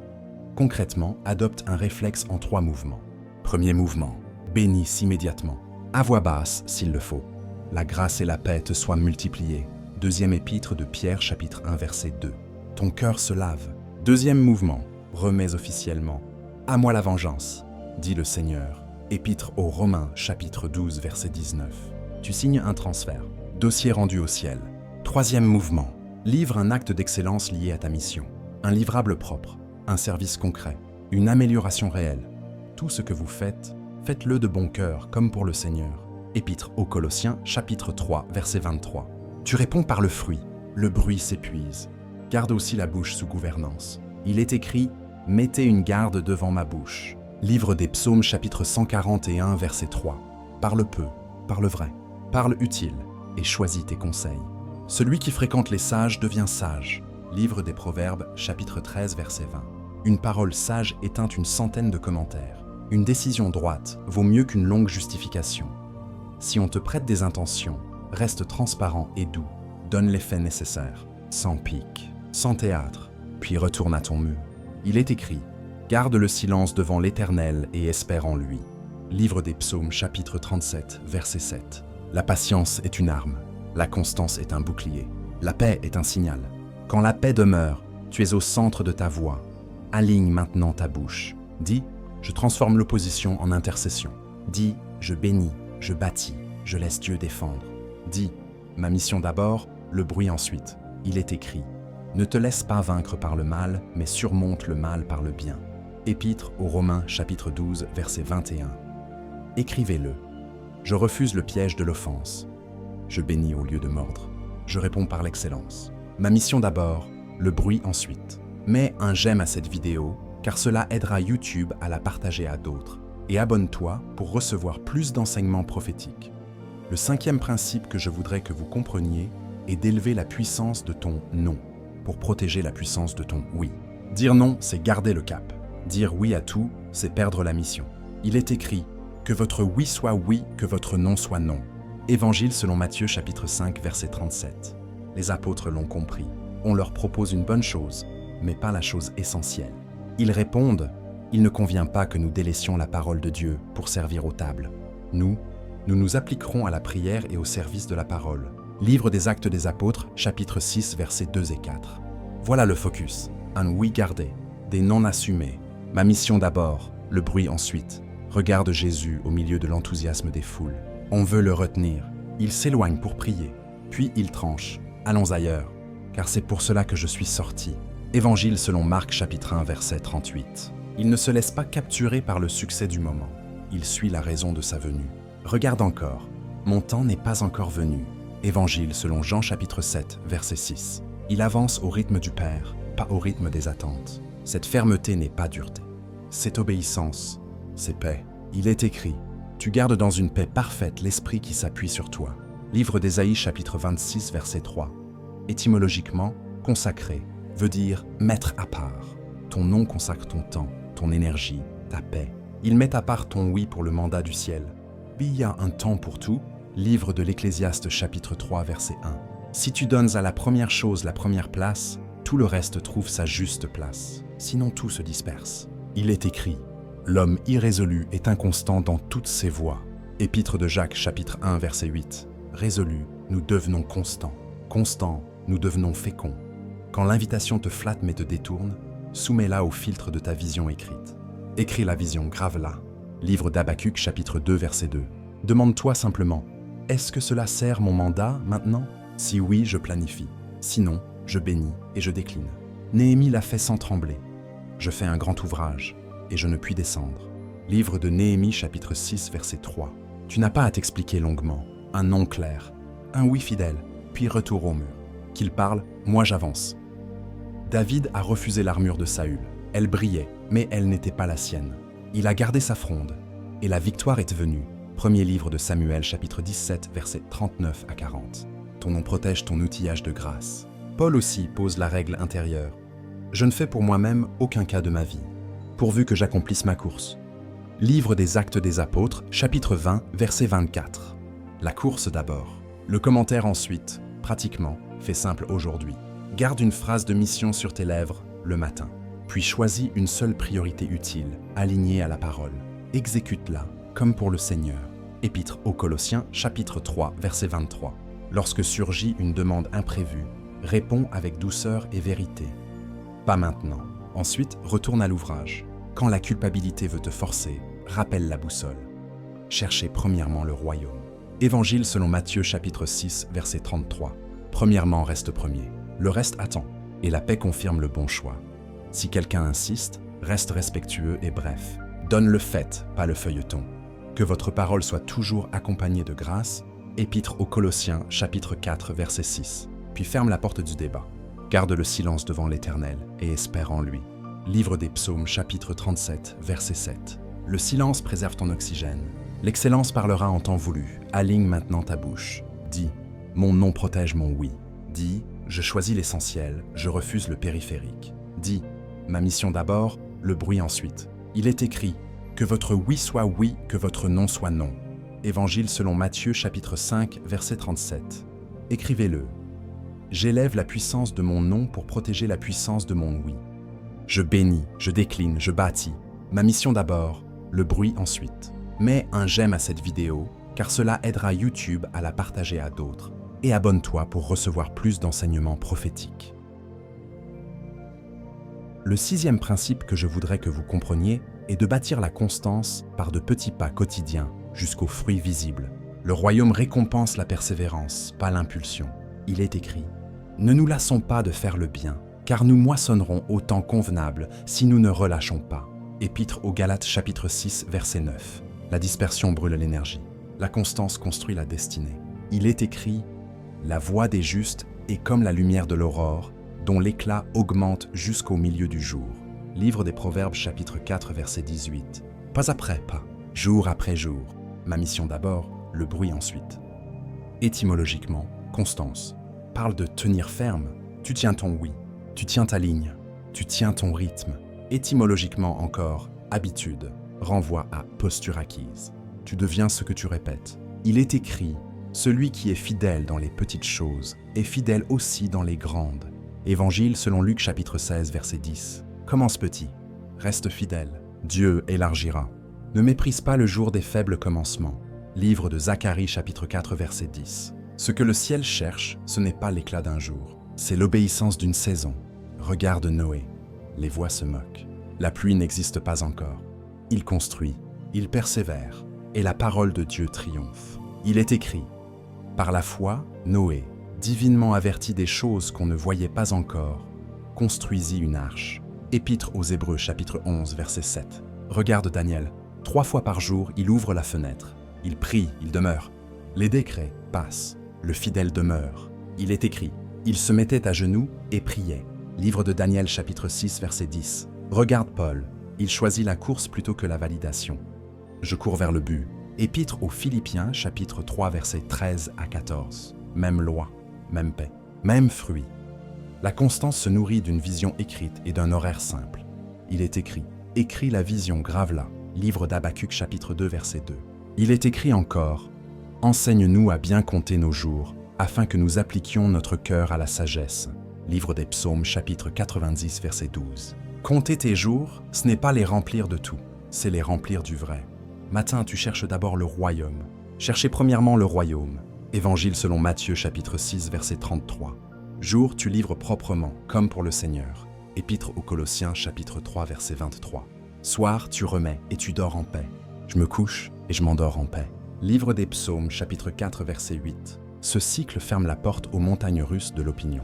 Concrètement, adopte un réflexe en 3 mouvements. Premier mouvement, bénisse immédiatement, à voix basse s'il le faut. La grâce et la paix te soient multipliées. Deuxième épître de Pierre, chapitre 1, verset 2. Ton cœur se lave. Deuxième mouvement, remets officiellement. À moi la vengeance, dit le Seigneur. Épître aux Romains, chapitre 12, verset 19. Tu signes un transfert. Dossier rendu au ciel. Troisième mouvement, livre un acte d'excellence lié à ta mission. Un livrable propre. Un service concret, une amélioration réelle. Tout ce que vous faites, faites-le de bon cœur, comme pour le Seigneur. Épître aux Colossiens, chapitre 3, verset 23. Tu réponds par le fruit, le bruit s'épuise. Garde aussi la bouche sous gouvernance. Il est écrit, mettez une garde devant ma bouche. Livre des Psaumes, chapitre 141, verset 3. Parle peu, parle vrai, parle utile, et choisis tes conseils. Celui qui fréquente les sages devient sage. Livre des Proverbes, chapitre 13, verset 20. Une parole sage éteint une centaine de commentaires. Une décision droite vaut mieux qu'une longue justification. Si on te prête des intentions, reste transparent et doux. Donne les faits nécessaires, sans pique, sans théâtre, puis retourne à ton mur. Il est écrit, garde le silence devant l'Éternel et espère en lui. Livre des Psaumes, chapitre 37, verset 7. La patience est une arme, la constance est un bouclier, la paix est un signal. Quand la paix demeure, tu es au centre de ta voix. Aligne maintenant ta bouche. Dis, je transforme l'opposition en intercession. Dis, je bénis, je bâtis, je laisse Dieu défendre. Dis, ma mission d'abord, le bruit ensuite. Il est écrit, ne te laisse pas vaincre par le mal, mais surmonte le mal par le bien. Épître aux Romains, chapitre 12, verset 21. Écrivez-le. Je refuse le piège de l'offense. Je bénis au lieu de mordre. Je réponds par l'excellence. Ma mission d'abord, le bruit ensuite. Mets un j'aime à cette vidéo, car cela aidera YouTube à la partager à d'autres. Et abonne-toi pour recevoir plus d'enseignements prophétiques. Le 5e principe que je voudrais que vous compreniez est d'élever la puissance de ton non, pour protéger la puissance de ton oui. Dire non, c'est garder le cap. Dire oui à tout, c'est perdre la mission. Il est écrit, que votre oui soit oui, que votre non soit non. Évangile selon Matthieu chapitre 5 verset 37. Les apôtres l'ont compris. On leur propose une bonne chose, mais pas la chose essentielle. Ils répondent, il ne convient pas que nous délaissions la parole de Dieu pour servir aux tables. Nous nous appliquerons à la prière et au service de la parole. Livre des Actes des Apôtres, chapitre 6, versets 2 et 4. Voilà le focus. Un oui gardé, des non assumés. Ma mission d'abord, le bruit ensuite. Regarde Jésus au milieu de l'enthousiasme des foules. On veut le retenir. Il s'éloigne pour prier, puis il tranche. Allons ailleurs, car c'est pour cela que je suis sorti. Évangile selon Marc, chapitre 1, verset 38. Il ne se laisse pas capturer par le succès du moment. Il suit la raison de sa venue. Regarde encore. Mon temps n'est pas encore venu. Évangile selon Jean chapitre 7, verset 6. Il avance au rythme du Père, pas au rythme des attentes. Cette fermeté n'est pas dureté. C'est obéissance, c'est paix. Il est écrit, tu gardes dans une paix parfaite l'esprit qui s'appuie sur toi. Livre d'Ésaïe chapitre 26, verset 3. Étymologiquement, consacré veut dire mettre à part. Ton nom consacre ton temps, ton énergie, ta paix. Il met à part ton oui pour le mandat du ciel. Il y a un temps pour tout. Livre de l'Ecclésiaste chapitre 3 verset 1. Si tu donnes à la première chose la première place, tout le reste trouve sa juste place. Sinon tout se disperse. Il est écrit, l'homme irrésolu est inconstant dans toutes ses voies. Épître de Jacques chapitre 1 verset 8. Résolu, nous devenons constants. Constants, nous devenons féconds. Quand l'invitation te flatte mais te détourne, soumets-la au filtre de ta vision écrite. Écris la vision, grave-la. Livre d'Habacuc chapitre 2 verset 2. Demande-toi simplement, est-ce que cela sert mon mandat maintenant? Si oui, je planifie. Sinon, je bénis et je décline. Néhémie l'a fait sans trembler. Je fais un grand ouvrage et je ne puis descendre. Livre de Néhémie chapitre 6 verset 3. Tu n'as pas à t'expliquer longuement. Un non clair, un oui fidèle, puis retour au mur. Qu'il parle, moi j'avance. David a refusé l'armure de Saül. Elle brillait, mais elle n'était pas la sienne. Il a gardé sa fronde, et la victoire est venue. Premier livre de Samuel, chapitre 17, versets 39 à 40. Ton nom protège ton outillage de grâce. Paul aussi pose la règle intérieure. Je ne fais pour moi-même aucun cas de ma vie, pourvu que j'accomplisse ma course. Livre des Actes des Apôtres, chapitre 20, verset 24. La course d'abord. Le commentaire ensuite, pratiquement, fait simple aujourd'hui. Garde une phrase de mission sur tes lèvres le matin. Puis choisis une seule priorité utile, alignée à la parole. Exécute-la, comme pour le Seigneur. Épître aux Colossiens, chapitre 3, verset 23. Lorsque surgit une demande imprévue, réponds avec douceur et vérité. Pas maintenant. Ensuite, retourne à l'ouvrage. Quand la culpabilité veut te forcer, rappelle la boussole. Cherchez premièrement le royaume. Évangile selon Matthieu, chapitre 6, verset 33. Premièrement, reste premier. Le reste attend, et la paix confirme le bon choix. Si quelqu'un insiste, reste respectueux et bref. Donne le fait, pas le feuilleton. Que votre parole soit toujours accompagnée de grâce. Épître aux Colossiens, chapitre 4, verset 6. Puis ferme la porte du débat. Garde le silence devant l'Éternel et espère en lui. Livre des Psaumes, chapitre 37, verset 7. Le silence préserve ton oxygène. L'excellence parlera en temps voulu. Aligne maintenant ta bouche. Dis, mon nom protège mon oui. Dis, je choisis l'essentiel, je refuse le périphérique. Dis, ma mission d'abord, le bruit ensuite. Il est écrit, que votre oui soit oui, que votre non soit non. Évangile selon Matthieu, chapitre 5, verset 37. Écrivez-le. J'élève la puissance de mon non pour protéger la puissance de mon oui. Je bénis, je décline, je bâtis. Ma mission d'abord, le bruit ensuite. Mets un j'aime à cette vidéo, car cela aidera YouTube à la partager à d'autres. Et abonne-toi pour recevoir plus d'enseignements prophétiques. Le 6e principe que je voudrais que vous compreniez est de bâtir la constance par de petits pas quotidiens jusqu'aux fruits visibles. Le royaume récompense la persévérance, pas l'impulsion. Il est écrit « Ne nous lassons pas de faire le bien, car nous moissonnerons au temps convenable si nous ne relâchons pas. » Épître aux Galates chapitre 6 verset 9. La dispersion brûle l'énergie. La constance construit la destinée. Il est écrit « La voie des justes est comme la lumière de l'aurore, dont l'éclat augmente jusqu'au milieu du jour. » Livre des Proverbes chapitre 4 verset 18. Pas après pas, jour après jour. Ma mission d'abord, le bruit ensuite. Étymologiquement, constance parle de tenir ferme. Tu tiens ton oui, tu tiens ta ligne, tu tiens ton rythme. Étymologiquement encore, habitude renvoie à posture acquise. Tu deviens ce que tu répètes. Il est écrit « Celui qui est fidèle dans les petites choses est fidèle aussi dans les grandes. » Évangile selon Luc chapitre 16 verset 10. Commence petit, reste fidèle, Dieu élargira. Ne méprise pas le jour des faibles commencements. Livre de Zacharie chapitre 4 verset 10. Ce que le ciel cherche, ce n'est pas l'éclat d'un jour, c'est l'obéissance d'une saison. Regarde Noé, les voix se moquent. La pluie n'existe pas encore. Il construit, il persévère, et la parole de Dieu triomphe. Il est écrit, par la foi, Noé, divinement averti des choses qu'on ne voyait pas encore, construisit une arche. Épître aux Hébreux chapitre 11 verset 7. Regarde Daniel, 3 fois par jour il ouvre la fenêtre. Il prie, il demeure. Les décrets passent, le fidèle demeure. Il est écrit, il se mettait à genoux et priait. Livre de Daniel chapitre 6 verset 10. Regarde Paul, il choisit la course plutôt que la validation. Je cours vers le but. Épître aux Philippiens chapitre 3 verset 13 à 14. Même loi, même paix, même fruit. La constance se nourrit d'une vision écrite et d'un horaire simple. Il est écrit, écris la vision, grave-la. Livre d'Habacuc chapitre 2 verset 2. Il est écrit encore, enseigne-nous à bien compter nos jours, afin que nous appliquions notre cœur à la sagesse. Livre des Psaumes chapitre 90 verset 12. Compter tes jours, ce n'est pas les remplir de tout, c'est les remplir du vrai. Matin, tu cherches d'abord le royaume. Cherchez premièrement le royaume. Évangile selon Matthieu chapitre 6 verset 33. Jour, tu livres proprement, comme pour le Seigneur. Épître aux Colossiens chapitre 3 verset 23. Soir, tu remets et tu dors en paix. Je me couche et je m'endors en paix. Livre des Psaumes chapitre 4 verset 8. Ce cycle ferme la porte aux montagnes russes de l'opinion.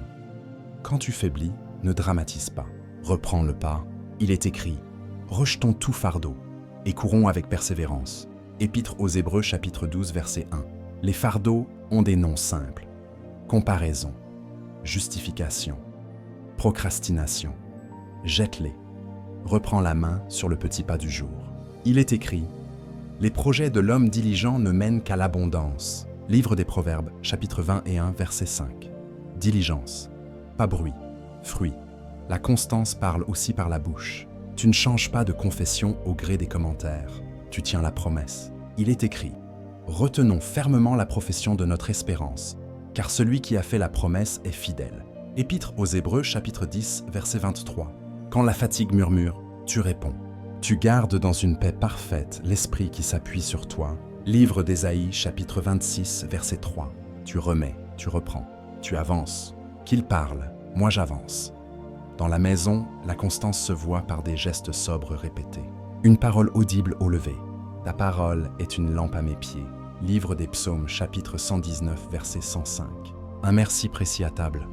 Quand tu faiblis, ne dramatise pas. Reprends le pas. Il est écrit, rejetons tout fardeau et courons avec persévérance. Épître aux Hébreux chapitre 12 verset 1. Les fardeaux ont des noms simples. Comparaison, justification, procrastination. Jette-les. Reprends la main sur le petit pas du jour. Il est écrit, les projets de l'homme diligent ne mènent qu'à l'abondance. Livre des Proverbes, chapitre 21, verset 5. Diligence, pas bruit, fruit. La constance parle aussi par la bouche. Tu ne changes pas de confession au gré des commentaires. Tu tiens la promesse. Il est écrit, retenons fermement la profession de notre espérance, car celui qui a fait la promesse est fidèle. Épître aux Hébreux, chapitre 10, verset 23. Quand la fatigue murmure, tu réponds. Tu gardes dans une paix parfaite l'esprit qui s'appuie sur toi. Livre d'Ésaïe, chapitre 26, verset 3. Tu remets, tu reprends, tu avances. Qu'il parle, moi j'avance. Dans la maison, la constance se voit par des gestes sobres répétés. Une parole audible au lever. Ta parole est une lampe à mes pieds. Livre des Psaumes, chapitre 119, verset 105. Un merci précis à table.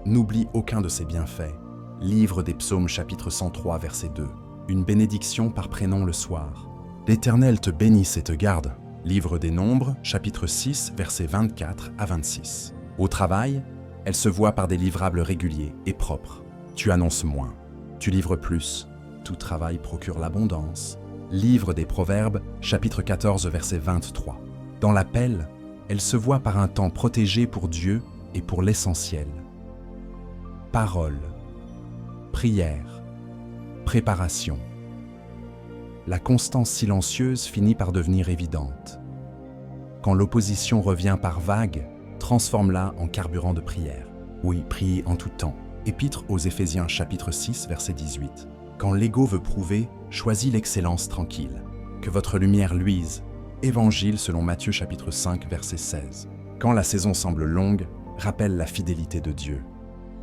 N'oublie aucun de ses bienfaits. Livre des Psaumes, chapitre 103, verset 2. Une bénédiction par prénom le soir. L'Éternel te bénisse et te garde. Livre des Nombres, chapitre 6, versets 24 à 26. Au travail, elle se voit par des livrables réguliers et propres. Tu annonces moins, tu livres plus. Tout travail procure l'abondance. Livre des Proverbes, chapitre 14, verset 23. Dans l'appel, elle se voit par un temps protégé pour Dieu et pour l'essentiel. Parole, prière, préparation. La constance silencieuse finit par devenir évidente. Quand l'opposition revient par vagues, transforme-la en carburant de prière. Oui, prie en tout temps. Épître aux Éphésiens chapitre 6, verset 18. Quand l'ego veut prouver, choisis l'excellence tranquille. Que votre lumière luise, Évangile selon Matthieu chapitre 5 verset 16. Quand la saison semble longue, rappelle la fidélité de Dieu.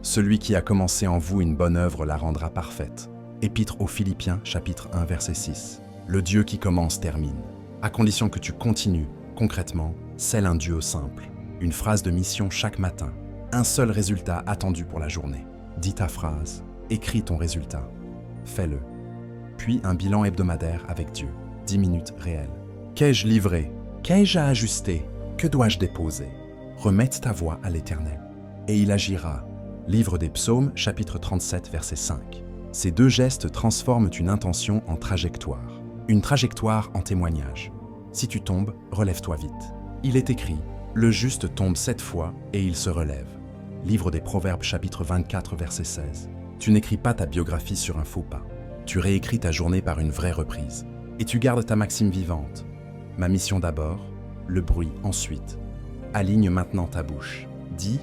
Celui qui a commencé en vous une bonne œuvre la rendra parfaite. Épître aux Philippiens chapitre 1 verset 6. Le Dieu qui commence termine. À condition que tu continues, concrètement, scelle un duo simple. Une phrase de mission chaque matin. Un seul résultat attendu pour la journée. Dis ta phrase, écris ton résultat. Fais-le. Puis un bilan hebdomadaire avec Dieu. 10 minutes réelles. Qu'ai-je livré? Qu'ai-je à ajuster? Que dois-je déposer? Remette ta voix à l'Éternel, et il agira. Livre des Psaumes, chapitre 37, verset 5. Ces deux gestes transforment une intention en trajectoire. Une trajectoire en témoignage. Si tu tombes, relève-toi vite. Il est écrit, le juste tombe 7 fois et il se relève. Livre des Proverbes, chapitre 24, verset 16. Tu n'écris pas ta biographie sur un faux pas. Tu réécris ta journée par une vraie reprise. Et tu gardes ta maxime vivante. Ma mission d'abord, le bruit ensuite. Aligne maintenant ta bouche. Dis,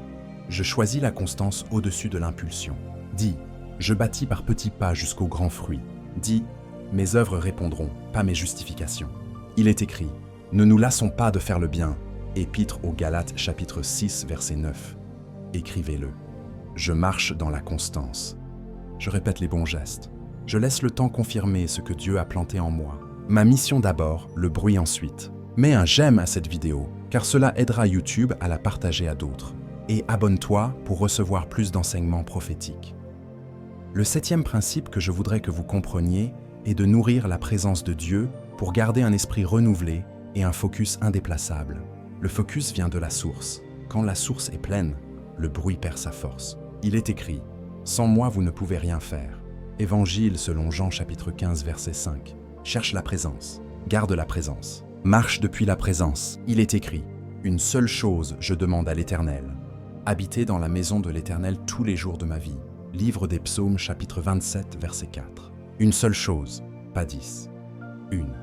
je choisis la constance au-dessus de l'impulsion. Dis, je bâtis par petits pas jusqu'au grand fruit. Dis, mes œuvres répondront, pas mes justifications. Il est écrit, ne nous lassons pas de faire le bien. Épître aux Galates chapitre 6 verset 9. Écrivez-le. Je marche dans la constance. Je répète les bons gestes. Je laisse le temps confirmer ce que Dieu a planté en moi. Ma mission d'abord, le bruit ensuite. Mets un j'aime à cette vidéo, car cela aidera YouTube à la partager à d'autres. Et abonne-toi pour recevoir plus d'enseignements prophétiques. Le 7e principe que je voudrais que vous compreniez est de nourrir la présence de Dieu pour garder un esprit renouvelé et un focus indéplaçable. Le focus vient de la source. Quand la source est pleine, le bruit perd sa force. Il est écrit, « Sans moi, vous ne pouvez rien faire ». Évangile selon Jean chapitre 15 verset 5. Cherche la présence, garde la présence, marche depuis la présence. Il est écrit, « Une seule chose je demande à l'Éternel, habiter dans la maison de l'Éternel tous les jours de ma vie. » Livre des Psaumes chapitre 27 verset 4. Une seule chose, pas 10. Une.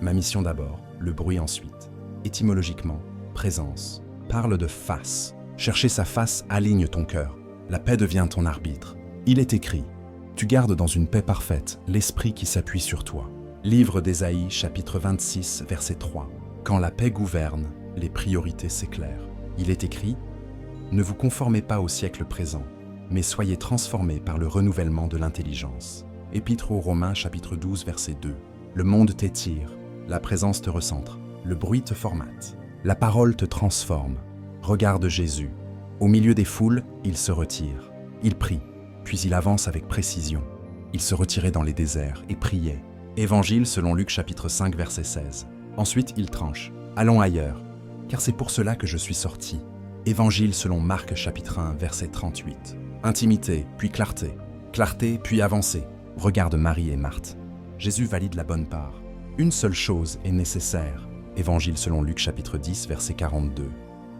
Ma mission d'abord, le bruit ensuite. Étymologiquement, présence. Parle de face. Chercher sa face aligne ton cœur. La paix devient ton arbitre. Il est écrit, « Tu gardes dans une paix parfaite l'esprit qui s'appuie sur toi. » Livre d'Ésaïe, chapitre 26, verset 3. Quand la paix gouverne, les priorités s'éclairent. Il est écrit, « Ne vous conformez pas au siècle présent, mais soyez transformés par le renouvellement de l'intelligence. » Épître aux Romains, chapitre 12, verset 2. Le monde t'étire, la présence te recentre, le bruit te formate, la parole te transforme. Regarde Jésus. Au milieu des foules, il se retire. Il prie, puis il avance avec précision. Il se retirait dans les déserts et priait. Évangile selon Luc chapitre 5 verset 16. Ensuite il tranche. Allons ailleurs, car c'est pour cela que je suis sorti. Évangile selon Marc chapitre 1 verset 38. Intimité, puis clarté. Clarté, puis avancée. Regarde Marie et Marthe. Jésus valide la bonne part. Une seule chose est nécessaire. Évangile selon Luc chapitre 10 verset 42.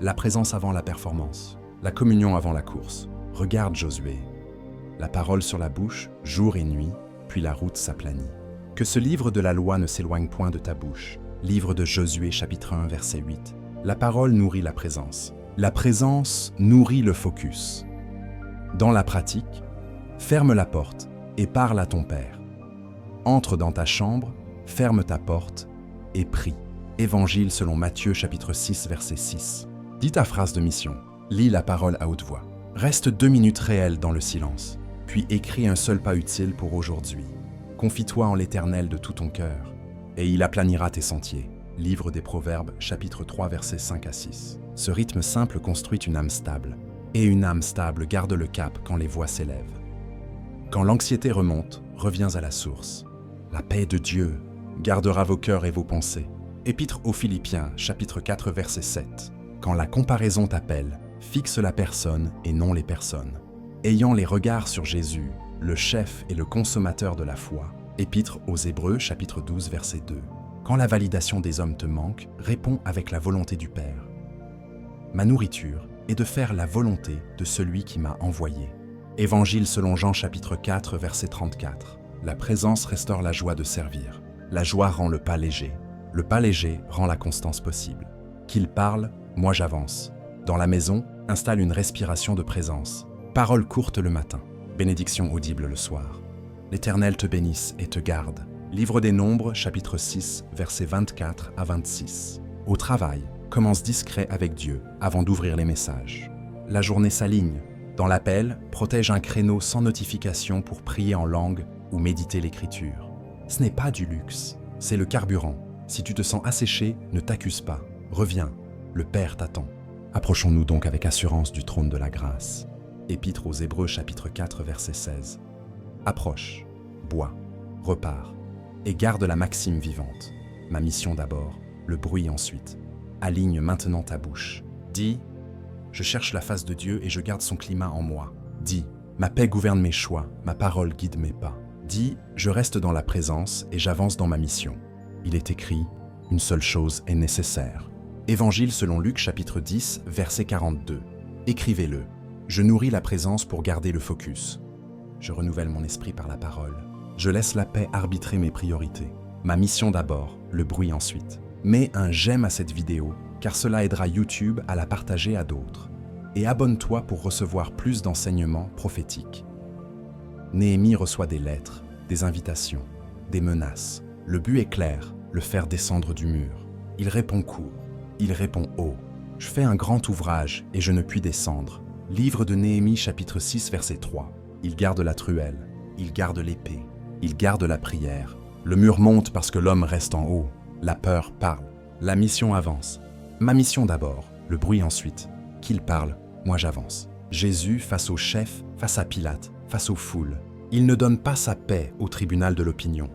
La présence avant la performance. La communion avant la course. Regarde Josué. La parole sur la bouche, jour et nuit, puis la route s'aplanit. Que ce livre de la loi ne s'éloigne point de ta bouche. Livre de Josué chapitre 1 verset 8. La parole nourrit la présence. La présence nourrit le focus. Dans la pratique, ferme la porte et parle à ton Père. Entre dans ta chambre, ferme ta porte et prie. Évangile selon Matthieu chapitre 6 verset 6. Dis ta phrase de mission. Lis la parole à haute voix. Reste 2 minutes réelles dans le silence, puis écris un seul pas utile pour aujourd'hui. Confie-toi en l'Éternel de tout ton cœur, et il aplanira tes sentiers. Livre des Proverbes, chapitre 3, versets 5 à 6. Ce rythme simple construit une âme stable, et une âme stable garde le cap quand les voix s'élèvent. Quand l'anxiété remonte, reviens à la source. La paix de Dieu gardera vos cœurs et vos pensées. Épître aux Philippiens, chapitre 4, verset 7. Quand la comparaison t'appelle, fixe la personne et non les personnes. Ayant les regards sur Jésus, le chef et le consommateur de la foi. Épître aux Hébreux, chapitre 12, verset 2. Quand la validation des hommes te manque, réponds avec la volonté du Père. Ma nourriture est de faire la volonté de celui qui m'a envoyé. Évangile selon Jean, chapitre 4, verset 34. La présence restaure la joie de servir. La joie rend le pas léger. Le pas léger rend la constance possible. Qu'il parle, moi j'avance. Dans la maison, installe une respiration de présence. Parole courte le matin. Bénédiction audible le soir. L'Éternel te bénisse et te garde. Livre des Nombres, chapitre 6, versets 24 à 26. Au travail, commence discret avec Dieu avant d'ouvrir les messages. La journée s'aligne. Dans l'appel, protège un créneau sans notification pour prier en langue ou méditer l'écriture. Ce n'est pas du luxe, c'est le carburant. Si tu te sens asséché, ne t'accuse pas. Reviens, le Père t'attend. Approchons-nous donc avec assurance du trône de la grâce. Épître aux Hébreux, chapitre 4, verset 16. Approche, bois, repars, et garde la maxime vivante. Ma mission d'abord, le bruit ensuite. Aligne maintenant ta bouche. Dis, je cherche la face de Dieu et je garde son climat en moi. Dis, ma paix gouverne mes choix, ma parole guide mes pas. Dis, je reste dans la présence et j'avance dans ma mission. Il est écrit, une seule chose est nécessaire. Évangile selon Luc chapitre 10, verset 42. Écrivez-le. Je nourris la présence pour garder le focus. Je renouvelle mon esprit par la parole. Je laisse la paix arbitrer mes priorités. Ma mission d'abord, le bruit ensuite. Mets un j'aime à cette vidéo, car cela aidera YouTube à la partager à d'autres. Et abonne-toi pour recevoir plus d'enseignements prophétiques. Néhémie reçoit des lettres, des invitations, des menaces. Le but est clair, le faire descendre du mur. Il répond court, il répond haut. Je fais un grand ouvrage et je ne puis descendre. Livre de Néhémie chapitre 6 verset 3. Il garde la truelle, il garde l'épée, il garde la prière. Le mur monte parce que l'homme reste en haut. La peur parle. La mission avance. Ma mission d'abord, le bruit ensuite. Qu'il parle, moi j'avance. Jésus face au chef, face à Pilate, face aux foules. Il ne donne pas sa paix au tribunal de l'opinion.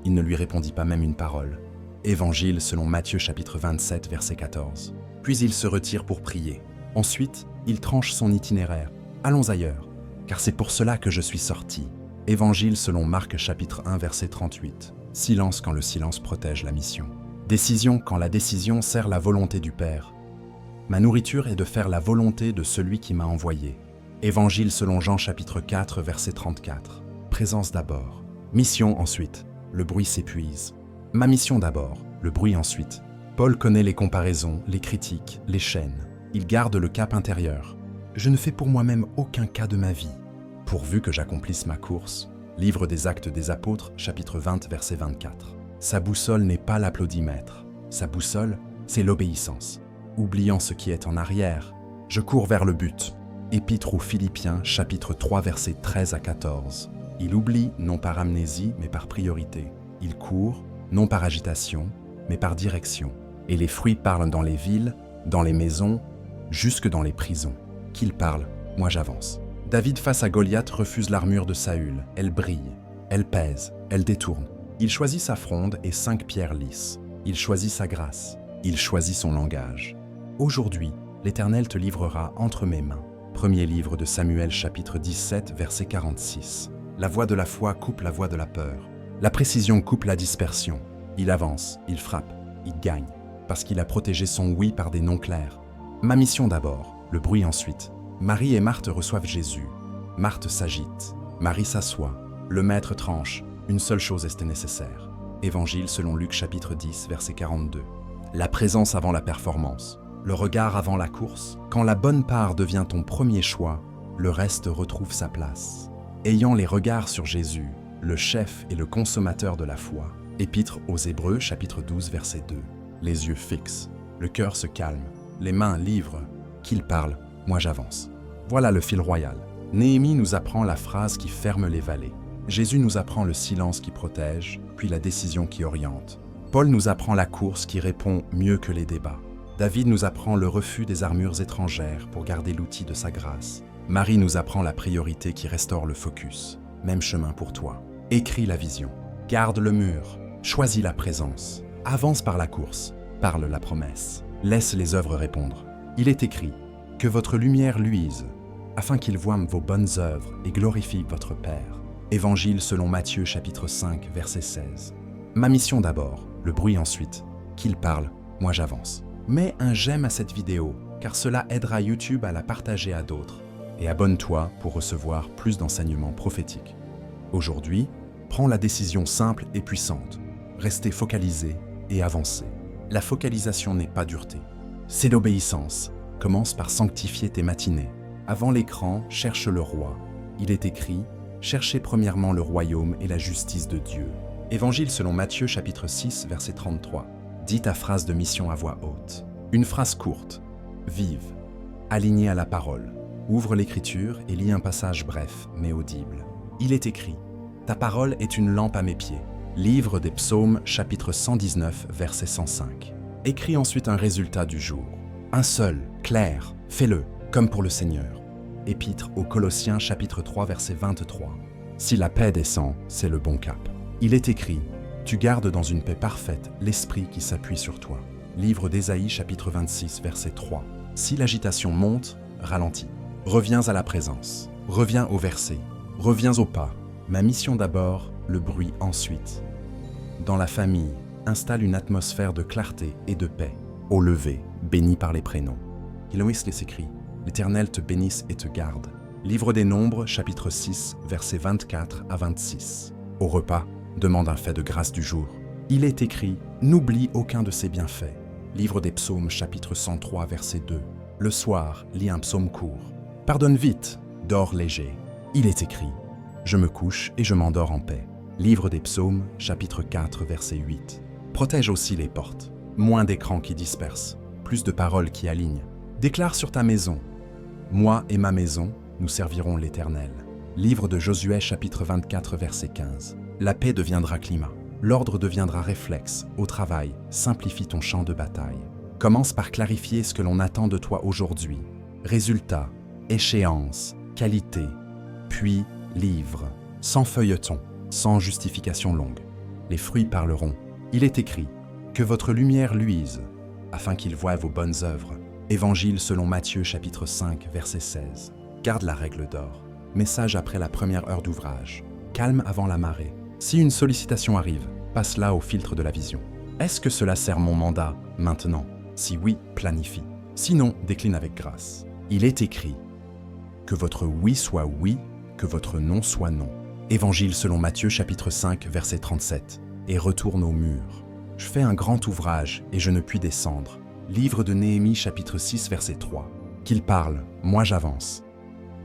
Il ne lui répondit pas même une parole. Évangile selon Matthieu chapitre 27 verset 14. Puis il se retire pour prier. Ensuite, il tranche son itinéraire. Allons ailleurs, car c'est pour cela que je suis sorti. Évangile selon Marc chapitre 1 verset 38. Silence quand le silence protège la mission. Décision quand la décision sert la volonté du Père. Ma nourriture est de faire la volonté de celui qui m'a envoyé. Évangile selon Jean chapitre 4 verset 34. Présence d'abord. Mission ensuite. Le bruit s'épuise. Ma mission d'abord. Le bruit ensuite. Paul connaît les comparaisons, les critiques, les chaînes. Il garde le cap intérieur. Je ne fais pour moi-même aucun cas de ma vie, pourvu que j'accomplisse ma course. Livre des Actes des Apôtres, chapitre 20, verset 24. Sa boussole n'est pas l'applaudimètre. Sa boussole, c'est l'obéissance. Oubliant ce qui est en arrière, je cours vers le but. Épître aux Philippiens, chapitre 3, verset 13 à 14. Il oublie, non par amnésie, mais par priorité. Il court, non par agitation, mais par direction. Et les fruits parlent dans les villes, dans les maisons, jusque dans les prisons. Qu'il parle, moi j'avance. David face à Goliath refuse l'armure de Saül. Elle brille, elle pèse, elle détourne. Il choisit sa fronde et 5 pierres lisses. Il choisit sa grâce. Il choisit son langage. Aujourd'hui, l'Éternel te livrera entre mes mains. Premier livre de Samuel chapitre 17 verset 46. La voix de la foi coupe la voix de la peur. La précision coupe la dispersion. Il avance, il frappe, il gagne, parce qu'il a protégé son oui par des noms clairs. Ma mission d'abord, le bruit ensuite. Marie et Marthe reçoivent Jésus. Marthe s'agite. Marie s'assoit. Le maître tranche. Une seule chose est nécessaire. Évangile selon Luc chapitre 10, verset 42. La présence avant la performance. Le regard avant la course. Quand la bonne part devient ton premier choix, le reste retrouve sa place. Ayant les regards sur Jésus, le chef et le consommateur de la foi. Épître aux Hébreux chapitre 12, verset 2. Les yeux fixes. Le cœur se calme. Les mains livrent. Qu'il parle, moi j'avance. Voilà le fil royal. Néhémie nous apprend la phrase qui ferme les vallées. Jésus nous apprend le silence qui protège, puis la décision qui oriente. Paul nous apprend la course qui répond mieux que les débats. David nous apprend le refus des armures étrangères pour garder l'outil de sa grâce. Marie nous apprend la priorité qui restaure le focus. Même chemin pour toi. Écris la vision. Garde le mur. Choisis la présence. Avance par la course. Parle la promesse. Laisse les œuvres répondre. Il est écrit « Que votre lumière luise, afin qu'il voie vos bonnes œuvres et glorifie votre Père. » Évangile selon Matthieu chapitre 5, verset 16. Ma mission d'abord, le bruit ensuite. Qu'il parle, moi j'avance. Mets un j'aime à cette vidéo, car cela aidera YouTube à la partager à d'autres. Et abonne-toi pour recevoir plus d'enseignements prophétiques. Aujourd'hui, prends la décision simple et puissante. Restez focalisé et avancez. La focalisation n'est pas dureté. C'est l'obéissance. Commence par sanctifier tes matinées. Avant l'écran, cherche le roi. Il est écrit « Cherchez premièrement le royaume et la justice de Dieu, Évangile selon Matthieu chapitre 6 verset 33. Dis ta phrase de mission à voix haute. Une phrase courte, vive, alignée à la parole. Ouvre l'écriture et lis un passage bref mais audible. Il est écrit « Ta parole est une lampe à mes pieds ». Livre des Psaumes chapitre 119 verset 105. Écris ensuite un résultat du jour. Un seul, clair, fais-le, comme pour le Seigneur. Épître aux Colossiens chapitre 3 verset 23. Si la paix descend, c'est le bon cap. Il est écrit « Tu gardes dans une paix parfaite l'esprit qui s'appuie sur toi ». Livre d'Ésaïe chapitre 26 verset 3. Si l'agitation monte, ralentis. Reviens à la présence. Reviens au verset. Reviens au pas. Ma mission d'abord, le bruit ensuite. Dans la famille, installe une atmosphère de clarté et de paix. Au lever, béni par les prénoms. Héloïse les écrit « L'Éternel te bénisse et te garde ». Livre des Nombres, chapitre 6, versets 24 à 26. Au repas, demande un fait de grâce du jour. Il est écrit « N'oublie aucun de ses bienfaits ». Livre des Psaumes, chapitre 103, verset 2. Le soir, lis un psaume court. Pardonne vite, dors léger. Il est écrit « Je me couche et je m'endors en paix ». Livre des Psaumes, chapitre 4, verset 8. Protège aussi les portes. Moins d'écrans qui dispersent, plus de paroles qui alignent. Déclare sur ta maison « Moi et ma maison, nous servirons l'Éternel ». Livre de Josué, chapitre 24, verset 15. La paix deviendra climat. L'ordre deviendra réflexe. Au travail, simplifie ton champ de bataille. Commence par clarifier ce que l'on attend de toi aujourd'hui. Résultat, échéance, qualité, puis livre. Sans feuilleton, sans justification longue. Les fruits parleront. Il est écrit « Que votre lumière luise, afin qu'ils voient vos bonnes œuvres ». Évangile selon Matthieu chapitre 5, verset 16. Garde la règle d'or. Message après la première heure d'ouvrage. Calme avant la marée. Si une sollicitation arrive, passe-la au filtre de la vision. Est-ce que cela sert mon mandat maintenant? Si oui, planifie. Sinon, décline avec grâce. Il est écrit « Que votre oui soit oui, que votre non soit non ». Évangile selon Matthieu chapitre 5, verset 37. Et retourne au mur. Je fais un grand ouvrage et je ne puis descendre. Livre de Néhémie chapitre 6, verset 3. Qu'il parle, moi j'avance.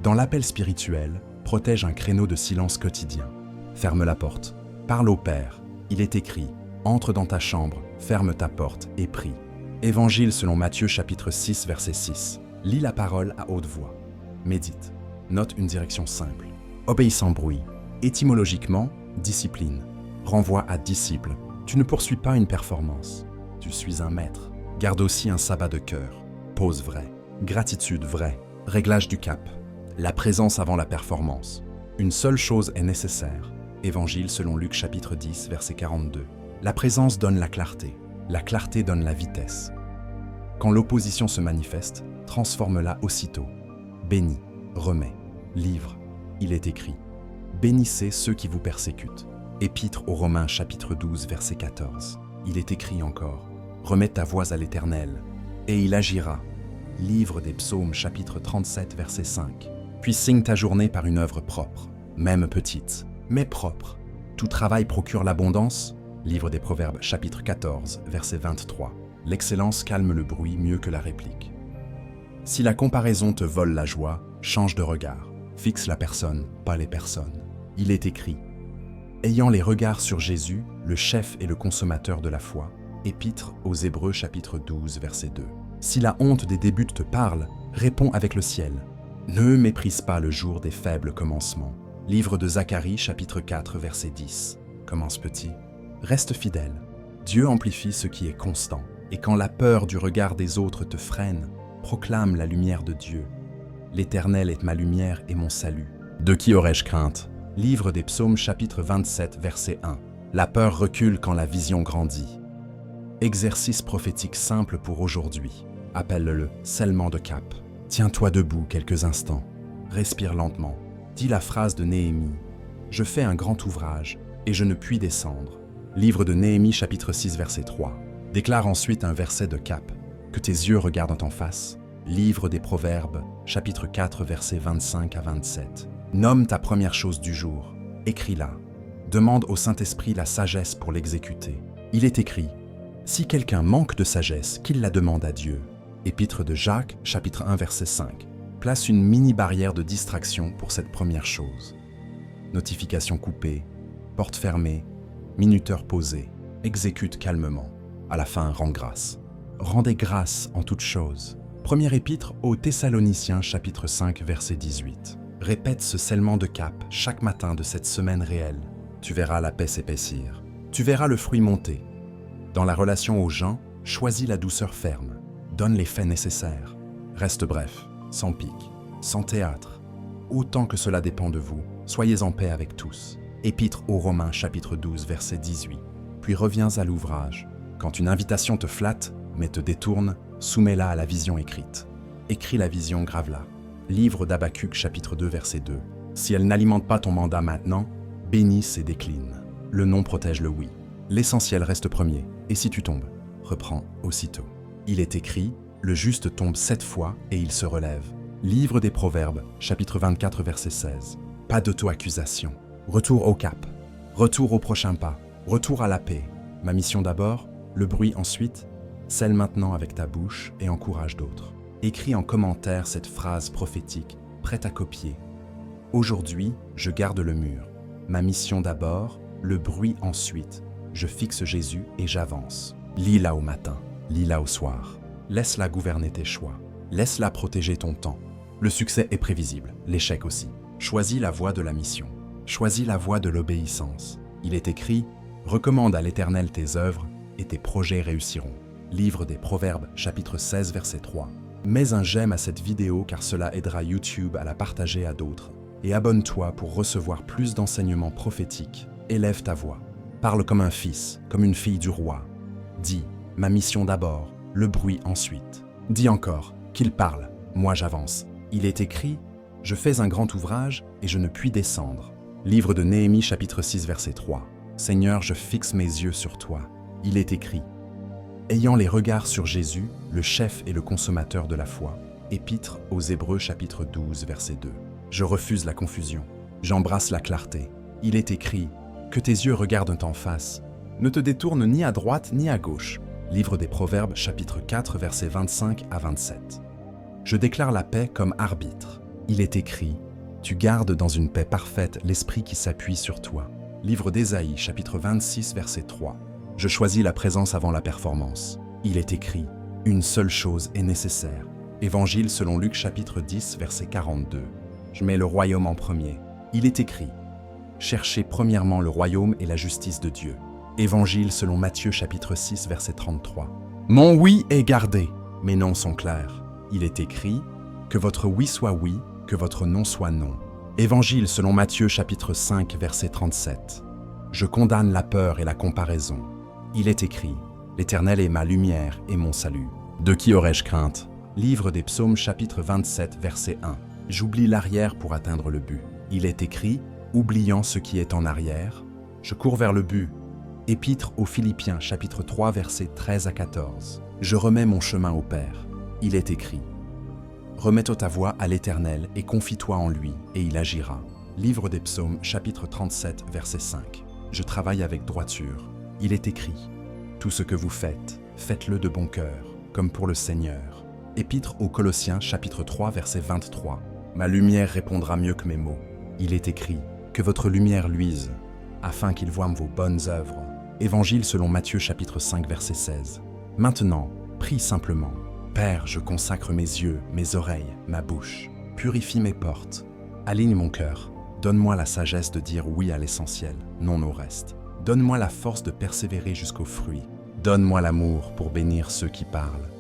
Dans l'appel spirituel, protège un créneau de silence quotidien. Ferme la porte. Parle au Père. Il est écrit « Entre dans ta chambre, ferme ta porte et prie ». Évangile selon Matthieu chapitre 6, verset 6. Lis la parole à haute voix. Médite. Note une direction simple. Obéis sans bruit. Étymologiquement, discipline. Renvoie à disciple. Tu ne poursuis pas une performance. Tu suis un maître. Garde aussi un sabbat de cœur. Pause vraie. Gratitude vraie. Réglage du cap. La présence avant la performance. Une seule chose est nécessaire. Évangile selon Luc chapitre 10, verset 42. La présence donne la clarté. La clarté donne la vitesse. Quand l'opposition se manifeste, transforme-la aussitôt. Bénis, remets, livre. Il est écrit. Bénissez ceux qui vous persécutent. Épître aux Romains chapitre 12, verset 14. Il est écrit encore. Remets ta voix à l'Éternel, et il agira. Livre des Psaumes chapitre 37, verset 5. Puis signe ta journée par une œuvre propre, même petite, mais propre. Tout travail procure l'abondance. Livre des Proverbes chapitre 14, verset 23. L'excellence calme le bruit mieux que la réplique. Si la comparaison te vole la joie, change de regard. Fixe la personne, pas les personnes. Il est écrit. Ayant les regards sur Jésus, le chef et le consommateur de la foi. Épître aux Hébreux chapitre 12, verset 2. Si la honte des débuts te parle, réponds avec le ciel. Ne méprise pas le jour des faibles commencements. Livre de Zacharie chapitre 4, verset 10. Commence petit. Reste fidèle. Dieu amplifie ce qui est constant. Et quand la peur du regard des autres te freine, proclame la lumière de Dieu. L'Éternel est ma lumière et mon salut. De qui aurais-je crainte? Livre des Psaumes chapitre 27, verset 1. La peur recule quand la vision grandit. Exercice prophétique simple pour aujourd'hui. Appelle-le scellement de cap. Tiens-toi debout quelques instants. Respire lentement. Dis la phrase de Néhémie. Je fais un grand ouvrage et je ne puis descendre. Livre de Néhémie chapitre 6, verset 3. Déclare ensuite un verset de cap. Que tes yeux regardent en face. Livre des Proverbes, chapitre 4, versets 25 à 27. Nomme ta première chose du jour. Écris-la. Demande au Saint-Esprit la sagesse pour l'exécuter. Il est écrit « Si quelqu'un manque de sagesse, qu'il la demande à Dieu ». Épître de Jacques, chapitre 1, verset 5. Place une mini-barrière de distraction pour cette première chose. Notification coupée, porte fermée, minuteur posé, exécute calmement. À la fin, rends grâce. Rendez grâce en toutes choses. Première épître aux Thessaloniciens, chapitre 5, verset 18. Répète ce scellement de cap chaque matin de cette semaine réelle. Tu verras la paix s'épaissir. Tu verras le fruit monter. Dans la relation aux gens, choisis la douceur ferme. Donne les faits nécessaires. Reste bref, sans pique, sans théâtre. Autant que cela dépend de vous, soyez en paix avec tous. Épître aux Romains, chapitre 12, verset 18. Puis reviens à l'ouvrage. Quand une invitation te flatte, mais te détourne, soumets-la à la vision écrite. Écris la vision, grave-la. Livre d'Habacuc, chapitre 2, verset 2. Si elle n'alimente pas ton mandat maintenant, bénisse et décline. Le non protège le oui. L'essentiel reste premier, et si tu tombes, reprends aussitôt. Il est écrit, le juste tombe 7 fois et il se relève. Livre des Proverbes, chapitre 24, verset 16. Pas d'auto-accusation. Retour au cap. Retour au prochain pas. Retour à la paix. Ma mission d'abord, le bruit ensuite. Scelle maintenant avec ta bouche et encourage d'autres. Écris en commentaire cette phrase prophétique, prête à copier. Aujourd'hui, je garde le mur. Ma mission d'abord, le bruit ensuite. Je fixe Jésus et j'avance. Lis-la au matin, lis-la au soir. Laisse-la gouverner tes choix. Laisse-la protéger ton temps. Le succès est prévisible, l'échec aussi. Choisis la voie de la mission. Choisis la voie de l'obéissance. Il est écrit « Recommande à l'Éternel tes œuvres et tes projets réussiront ». Livre des Proverbes, chapitre 16, verset 3. Mets un j'aime à cette vidéo car cela aidera YouTube à la partager à d'autres. Et abonne-toi pour recevoir plus d'enseignements prophétiques. Élève ta voix. Parle comme un fils, comme une fille du roi. Dis « Ma mission d'abord, le bruit ensuite ». Dis encore « Qu'il parle, moi j'avance ». Il est écrit « Je fais un grand ouvrage et je ne puis descendre ». Livre de Néhémie, chapitre 6, verset 3. Seigneur, je fixe mes yeux sur toi. Il est écrit ayant les regards sur Jésus, le chef et le consommateur de la foi. Épître aux Hébreux, chapitre 12, verset 2. Je refuse la confusion. J'embrasse la clarté. Il est écrit que tes yeux regardent en face. Ne te détourne ni à droite ni à gauche. Livre des Proverbes, chapitre 4, versets 25 à 27. Je déclare la paix comme arbitre. Il est écrit tu gardes dans une paix parfaite l'esprit qui s'appuie sur toi. Livre d'Ésaïe, chapitre 26, verset 3. Je choisis la présence avant la performance. Il est écrit « Une seule chose est nécessaire ». Évangile selon Luc, chapitre 10, verset 42. Je mets le royaume en premier. Il est écrit « Cherchez premièrement le royaume et la justice de Dieu ». Évangile selon Matthieu, chapitre 6, verset 33. Mon oui est gardé, mes noms sont clairs. Il est écrit « Que votre oui soit oui, que votre non soit non ». Évangile selon Matthieu, chapitre 5, verset 37. Je condamne la peur et la comparaison. Il est écrit « L'Éternel est ma lumière et mon salut. De qui aurais-je crainte ?» Livre des Psaumes, chapitre 27, verset 1. J'oublie l'arrière pour atteindre le but. Il est écrit « Oubliant ce qui est en arrière, je cours vers le but. » Épître aux Philippiens, chapitre 3, versets 13 à 14. Je remets mon chemin au Père. Il est écrit « Remets ta voix à l'Éternel et confie-toi en lui, et il agira. » Livre des Psaumes, chapitre 37, verset 5. Je travaille avec droiture. Il est écrit « Tout ce que vous faites, faites-le de bon cœur, comme pour le Seigneur. » Épître aux Colossiens, chapitre 3, verset 23. Ma lumière répondra mieux que mes mots. Il est écrit « Que votre lumière luise, afin qu'ils voient vos bonnes œuvres. » Évangile selon Matthieu, chapitre 5, verset 16. Maintenant, prie simplement. Père, je consacre mes yeux, mes oreilles, ma bouche. Purifie mes portes. Aligne mon cœur. Donne-moi la sagesse de dire oui à l'essentiel, non au reste. Donne-moi la force de persévérer jusqu'au fruit. Donne-moi l'amour pour bénir ceux qui parlent,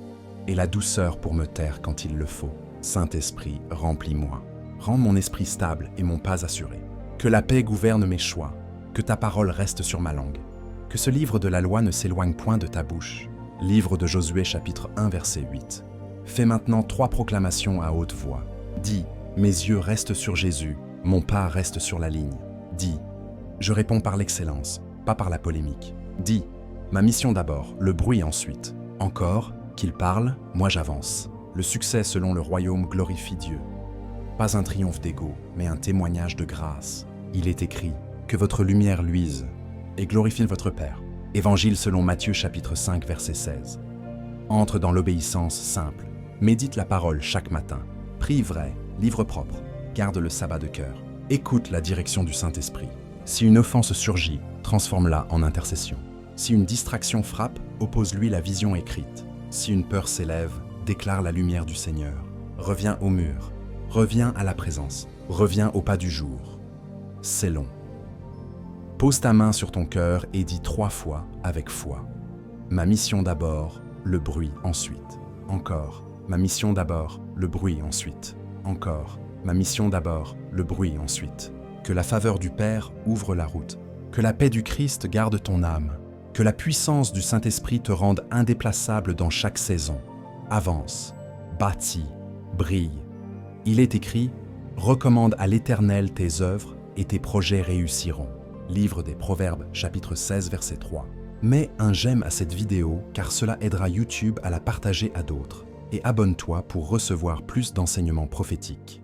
et la douceur pour me taire quand il le faut. Saint-Esprit, remplis-moi. Rends mon esprit stable et mon pas assuré. Que la paix gouverne mes choix, que ta parole reste sur ma langue. Que ce livre de la loi ne s'éloigne point de ta bouche. Livre de Josué, chapitre 1, verset 8. Fais maintenant 3 proclamations à haute voix. Dis, mes yeux restent sur Jésus, mon pas reste sur la ligne. Dis, je réponds par l'excellence, pas par la polémique. Dis, ma mission d'abord, le bruit ensuite. Encore, qu'il parle, moi j'avance. Le succès selon le royaume glorifie Dieu. Pas un triomphe d'ego, mais un témoignage de grâce. Il est écrit, que votre lumière luise, et glorifie votre Père. Évangile selon Matthieu, chapitre 5, verset 16. Entre dans l'obéissance simple. Médite la parole chaque matin. Prie vrai, livre propre. Garde le sabbat de cœur. Écoute la direction du Saint-Esprit. Si une offense surgit, transforme-la en intercession. Si une distraction frappe, oppose-lui la vision écrite. Si une peur s'élève, déclare la lumière du Seigneur. Reviens au mur, reviens à la présence, reviens au pas du jour. C'est long. Pose ta main sur ton cœur et dis 3 fois avec foi. Ma mission d'abord, le bruit ensuite. Encore. Ma mission d'abord, le bruit ensuite. Encore. Ma mission d'abord, le bruit ensuite. Que la faveur du Père ouvre la route. Que la paix du Christ garde ton âme. Que la puissance du Saint-Esprit te rende indéplaçable dans chaque saison. Avance, bâtis, brille. Il est écrit « Recommande à l'Éternel tes œuvres et tes projets réussiront ». Livre des Proverbes, chapitre 16, verset 3. Mets un j'aime à cette vidéo car cela aidera YouTube à la partager à d'autres. Et abonne-toi pour recevoir plus d'enseignements prophétiques.